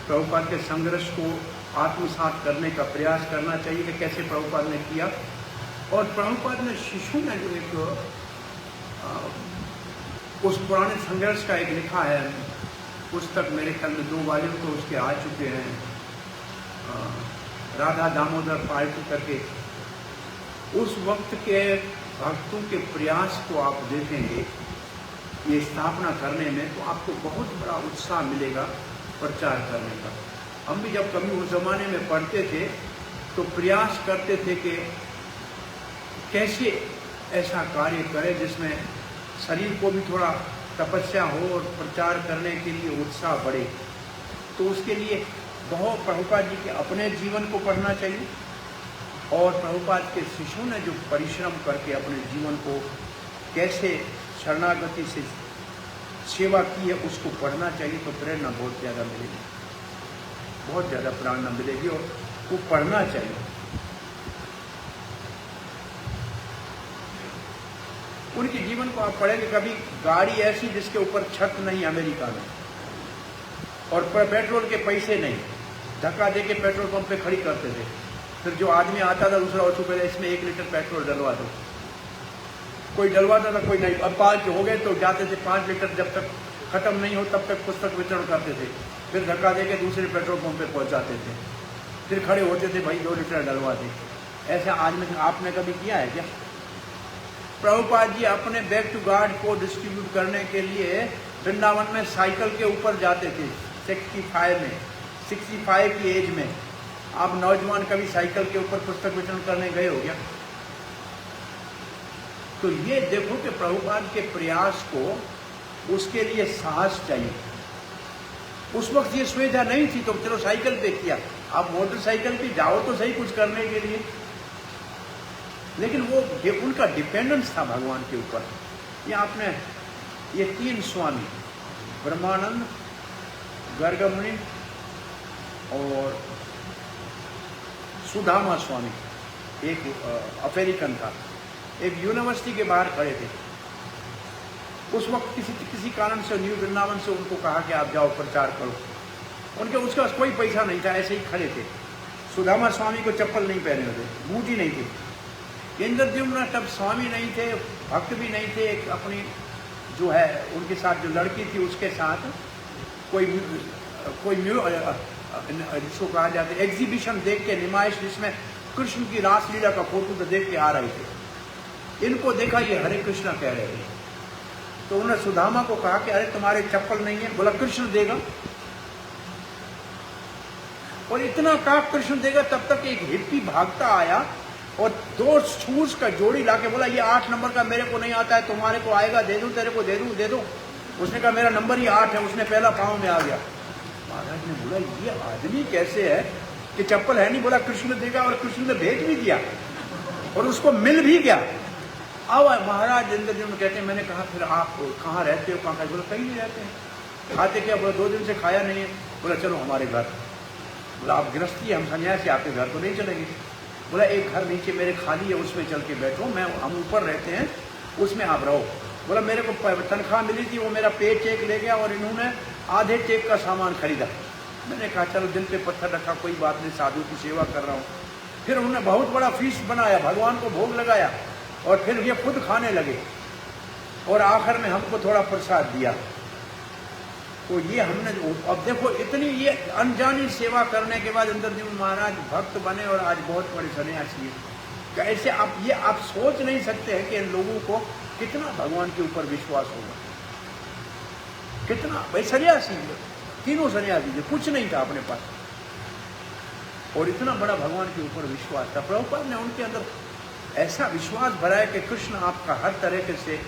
Speaker 1: प्रभुपाद के संघर्ष को आत्मसात करने का प्रयास करना चाहिए कि कैसे प्रभुपाद ने किया। और प्रभुपाद ने शिशु ने जो एक उस पुराने संघर्ष का एक लिखा है पुस्तक, मेरे ख्याल में 2 वॉल्यूम तो उसके आ चुके हैं, राधा दामोदर पार्टी करके। उस वक्त के भक्तों के प्रयास को आप देखेंगे ये स्थापना करने में, तो आपको बहुत बड़ा उत्साह मिलेगा प्रचार करने का। हम भी जब कभी उस जमाने में पढ़ते थे तो प्रयास करते थे कि कैसे ऐसा कार्य करें जिसमें शरीर को भी थोड़ा तपस्या हो और प्रचार करने के लिए उत्साह बढ़े। तो उसके लिए बहुत प्रभुपाद जी के अपने जीवन को पढ़ना चाहिए और प्रभुपाद के शिष्यों ने जो परिश्रम करके अपने जीवन को कैसे शरणागति से सेवा की है उसको पढ़ना चाहिए। तो प्रेरणा बहुत ज़्यादा मिलेगी, बहुत ज़्यादा प्रेरणा मिलेगी और वो पढ़ना चाहिए। उनके जीवन को आप पढ़ेंगे, कभी गाड़ी ऐसी जिसके ऊपर छत नहीं अमेरिका में और पेट्रोल के पैसे नहीं, धक्का दे के पेट्रोल पंप पे खड़ी करते थे। फिर जो आदमी आता था दूसरा उसको पहले इसमें 1 लीटर पेट्रोल डलवा दो, कोई डलवाता था कोई नहीं। अब 5 हो गए तो जाते थे 5 लीटर, जब तक खत्म नहीं हो तब तक पुस्तक वितरण करते थे। फिर धक्का दे के दूसरे पेट्रोल पंप पे पहुंचाते थे, फिर खड़े होते थे भाई 2 लीटर डलवा दे। ऐसा आज में आपने कभी किया है क्या? प्रभुपाद जी अपने बैक टू गॉड को डिस्ट्रीब्यूट करने के लिए वृंदावन में साइकिल के ऊपर जाते थे 65 की एज में। आप नौजवान कभी साइकिल के ऊपर पुस्तक वितरण करने गए हो क्या? तो ये देखो कि प्रभुपाद के प्रयास को, उसके लिए साहस चाहिए। उस वक्त ये सुविधा नहीं थी तो चलो साइकिल पे किया, आप मोटरसाइकिल पे जाओ तो सही कुछ करने के लिए, लेकिन वो उनका डिपेंडेंस था भगवान के ऊपर। ये आपने ये 3 स्वामी, ब्रह्मानंद, गर्गमुनि और सुदामा स्वामी, एक अमेरिकन था, एक यूनिवर्सिटी के बाहर खड़े थे। उस वक्त किसी कारण से न्यू वृंदावन से उनको कहा कि आप जाओ प्रचार करो। उसके पास कोई पैसा नहीं था, ऐसे ही खड़े थे। सुदामा स्वामी को चप्पल नहीं पहने होते, बूट ही नहीं थे। इंद्रद्युम्न तब स्वामी नहीं थे, भक्त भी नहीं थे। एक अपनी जो है उनके साथ जो लड़की थी उसके साथ कोई जिसको कहा जाता है एग्जीबिशन देख के, निमाइश जिसमें कृष्ण की रासलीला का फोटो तो देख के आ रहे थे। इनको देखा ये हरे कृष्णा कह रहे थे, तो उन्होंने सुदामा को कहा कि अरे तुम्हारे चप्पल नहीं है। बोला कृष्ण देगा। और इतना कहा कृष्ण देगा, तब तक एक हिप्पी भागता आया और 2 शूज का जोड़ी लाके बोला ये 8 नंबर का मेरे को नहीं आता है, तुम्हारे को आएगा, दे दूं तेरे को, दे दूं, दे दो। उसने कहा मेरा नंबर ही 8 है। उसने पहला पाँव में आ गया। महाराज ने बोला ये आदमी कैसे है कि चप्पल है नहीं, बोला कृष्ण देगा, और कृष्ण ने भेज भी दिया और उसको मिल भी गया। अब महाराज इंद्रद्युम्न कहते हैं मैंने कहा फिर आप कहाँ रहते हो, कहाँ? बोला कहीं नहीं रहते हैं। खाते क्या? बोला 2 दिन से खाया नहीं है। बोला चलो हमारे घर। बोला आप गृहस्थी, हम सन्यासी, आपके घर तो नहीं चलेंगे। बोला एक घर नीचे मेरे खाली है, उसमें चल के बैठो, हम ऊपर रहते हैं, उसमें आप रहो। बोला मेरे को तनख्वाह मिली थी, वो मेरा पे चेक ले गया और इन्होंने आधे चेक का सामान खरीदा। मैंने कहा चलो दिल पे पत्थर रखा, कोई बात नहीं, साधु की सेवा कर रहा हूँ। फिर उन्होंने बहुत बड़ा फीस बनाया, भगवान को भोग लगाया और फिर ये खुद खाने लगे और आखिर में हमको थोड़ा प्रसाद दिया। तो ये हमने, अब देखो इतनी ये अनजानी सेवा करने के बाद इंद्रद्युम्न महाराज भक्त बने और आज बहुत बड़े सन्यासी हैं। कैसे आप सोच नहीं सकते हैं कि इन लोगों को कितना भगवान के ऊपर विश्वास होगा, कितना। भाई सन्यासी, तीनों सन्यासी थे, कुछ नहीं था अपने पास, और इतना बड़ा भगवान के ऊपर विश्वास था। प्रभुपाद ने उनके अंदर ऐसा विश्वास भरा है कि कृष्ण आपका हर तरह से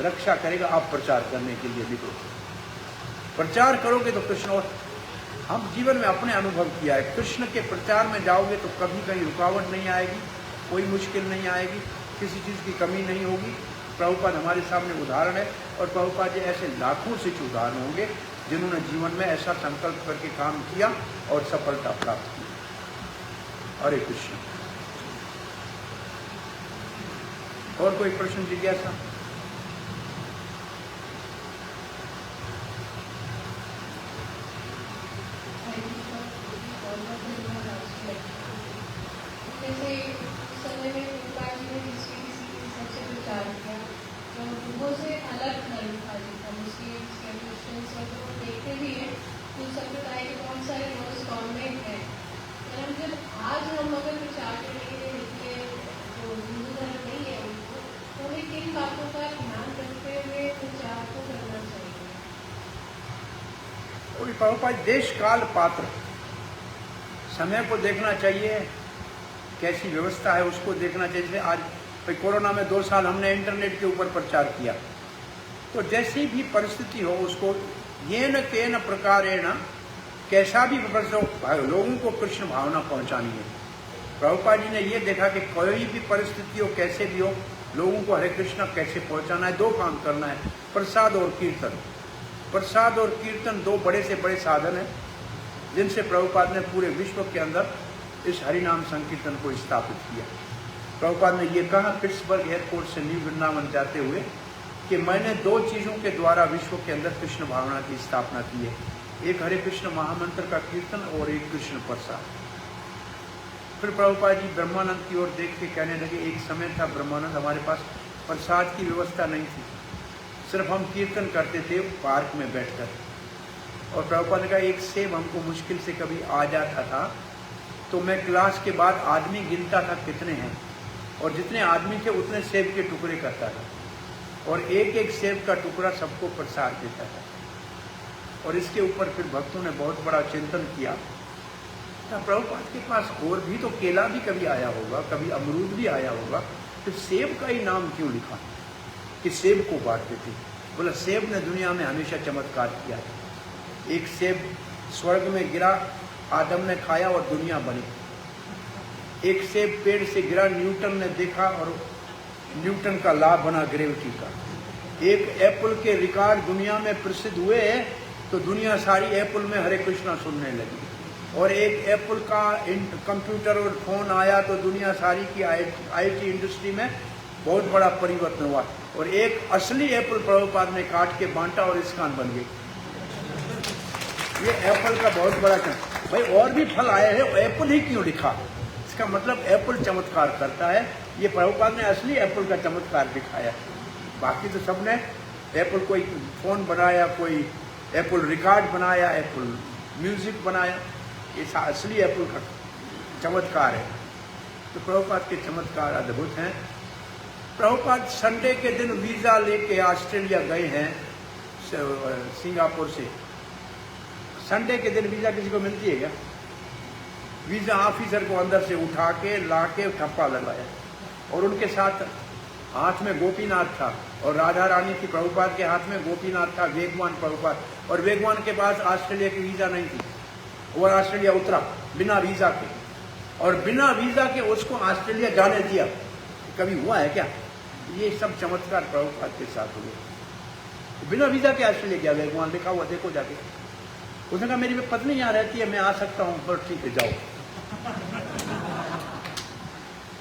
Speaker 1: रक्षा करेगा। आप प्रचार करने के लिए निकलो, प्रचार करोगे तो कृष्ण। और हम जीवन में अपने अनुभव किया है, कृष्ण के प्रचार में जाओगे तो कभी कहीं रुकावट नहीं आएगी, कोई मुश्किल नहीं आएगी, किसी चीज़ की कमी नहीं होगी। प्रभुपाद हमारे सामने उदाहरण है, और प्रभुपाद जी ऐसे लाखों से उदाहरण होंगे जिन्होंने जीवन में ऐसा संकल्प करके काम किया और सफलता प्राप्त की। हरे कृष्ण। और कोई प्रश्न जिज्ञासा?
Speaker 3: जैसे समय में प्रभुपाद जी ने सबसे प्रचार किया तो वो से अलग धर्म था, जिसका मुस्लिम्स या क्रिश्चियंस और जो देखते भी हैं तो संप्रदाय के बहुत सारे रोज कॉन्वेंट हैं। जब आज हम अगर प्रचार करने के लिए निकले जो हिंदू धर्म नहीं है उनको, तो हमें किन बातों का ध्यान रखते हुए प्रचार को करना चाहिए?
Speaker 1: और प्रभुपाद देश काल पात्र, समय को देखना चाहिए, कैसी व्यवस्था है उसको देखना चाहिए। जैसे आज कोरोना में 2 साल हमने इंटरनेट के ऊपर प्रचार किया, तो जैसी भी परिस्थिति हो उसको येन केन प्रकारेण, कैसा भी लोगों को कृष्ण भावना पहुंचानी है। प्रभुपाद जी ने ये देखा कि कोई भी परिस्थिति हो, कैसे भी हो, लोगों को हरे कृष्ण कैसे पहुंचाना है। 2 काम करना है, प्रसाद और कीर्तन। प्रसाद और कीर्तन 2 बड़े से बड़े साधन हैं जिनसे प्रभुपाद ने पूरे विश्व के अंदर इस हरिनाम संकीर्तन को स्थापित किया। प्रभुपाद ने ये कहा पिट्सबर्ग एयरपोर्ट से न्यू वृंदावन जाते हुए कि मैंने 2 चीज़ों के द्वारा विश्व के अंदर कृष्ण भावना की स्थापना की है, एक हरे कृष्ण महामंत्र का कीर्तन और एक कृष्ण प्रसाद। फिर प्रभुपाद जी ब्रह्मानंद की ओर देख के कहने लगे, एक समय था ब्रह्मानंद, हमारे पास प्रसाद की व्यवस्था नहीं थी, सिर्फ हम कीर्तन करते थे पार्क में बैठकर। और प्रभुपाद ने कहा एक सेब हमको मुश्किल से कभी आ जाता था तो मैं क्लास के बाद आदमी गिनता था कितने हैं, और जितने आदमी थे उतने सेब के टुकड़े करता था और एक एक सेब का टुकड़ा सबको प्रसाद देता था। और इसके ऊपर फिर भक्तों ने बहुत बड़ा चिंतन किया। प्रभुपाद के पास और भी तो केला भी कभी आया होगा, कभी अमरूद भी आया होगा, तो सेब का ही नाम क्यों लिखा कि सेब को बांटते थे? बोला सेब ने दुनिया में हमेशा चमत्कार किया था। एक सेब स्वर्ग में गिरा, आदम ने खाया और दुनिया बनी। एक सेब पेड़ से गिरा, न्यूटन ने देखा और न्यूटन का लाभ बना ग्रेविटी का। एक एप्पल के रिकॉर्ड दुनिया में प्रसिद्ध हुए तो दुनिया सारी एप्पल में हरे कृष्णा सुनने लगी। और एक एप्पल का कंप्यूटर और फोन आया तो दुनिया सारी की आईटी इंडस्ट्री में बहुत बड़ा परिवर्तन हुआ। और एक असली एप्पल प्रभुपाद ने काट के बांटा और इस्कान बन गई। ये एप्पल का बहुत बड़ा भाई और भी फल आए हैं, एप्पल ही क्यों लिखा? इसका मतलब एप्पल चमत्कार करता है। ये प्रभुपाद ने असली एप्पल का चमत्कार दिखाया। बाकी तो सबने एप्पल कोई फोन बनाया, कोई एप्पल रिकॉर्ड बनाया, एप्पल म्यूजिक बनाया। ये असली एप्पल का चमत्कार है। तो प्रभुपाद के चमत्कार अद्भुत हैं। प्रभुपाद संडे के दिन वीज़ा लेके ऑस्ट्रेलिया गए हैं सिंगापुर से। संडे के दिन वीज़ा किसी को मिलती है क्या? वीज़ा ऑफिसर को अंदर से उठा के ला के ठप्पा लगाया और उनके साथ हाथ में गोपीनाथ था और राधा रानी की। प्रभुपाद के हाथ में गोपीनाथ था, वेगवान प्रभुपाद। और वेगवान के पास ऑस्ट्रेलिया की वीज़ा नहीं थी। वो ऑस्ट्रेलिया उतरा बिना वीज़ा के और बिना वीज़ा के उसको ऑस्ट्रेलिया जाने दिया। कभी हुआ है क्या? ये सब चमत्कार प्रभुपाद के साथ हुए। बिना वीज़ा के ऑस्ट्रेलिया गया वेगवान, लिखा हुआ देखो जाके। उसने कहा मेरी पत्नी यहाँ रहती है, मैं आ सकता हूँ। पर ठीक है जाओ।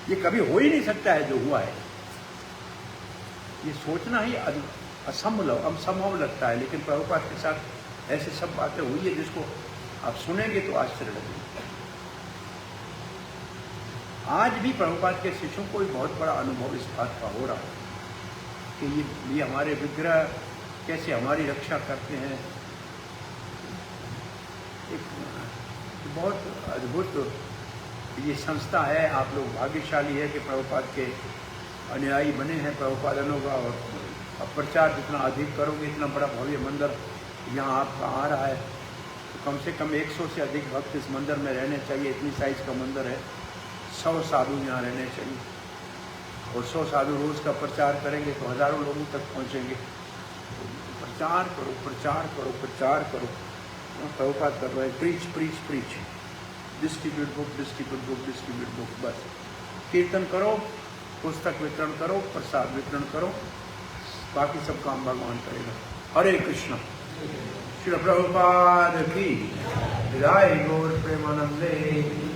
Speaker 1: ये कभी हो ही नहीं सकता है जो हुआ है। ये सोचना ही असंभव लगता है, लेकिन प्रभुपाद के साथ ऐसे सब बातें हुई है जिसको आप सुनेंगे तो आश्चर्य लगेगा। आज भी प्रभुपाद के शिष्यों को भी बहुत बड़ा अनुभव इस बात का हो रहा है कि ये हमारे विग्रह कैसे हमारी रक्षा करते हैं। एक बहुत अद्भुत ये संस्था है। आप लोग भाग्यशाली है कि प्रभुपाद के अनुयायी बने हैं, प्रभुपादनों का। और प्रचार जितना अधिक करोगे इतना बड़ा भव्य मंदिर यहाँ आपका आ रहा है। तो कम से कम 100 से अधिक भक्त इस मंदिर में रहने चाहिए। इतनी साइज का मंदिर है। 100 साधु यहाँ रहने चाहिए और 100 साधु रोज का प्रचार करेंगे तो हजारों लोगों तक पहुँचेंगे। प्रचार करो, प्रचार करो, प्रचार करो। प्रभुपाद कर रहे हैं, preach preach preach, distribute book, distribute book, distribute book. बस कीर्तन करो, पुस्तक वितरण करो, प्रसाद वितरण करो, बाकी सब काम भगवान करेगा। हरे कृष्ण। श्री प्रभुपाद की जय। गौर प्रेमानंदे।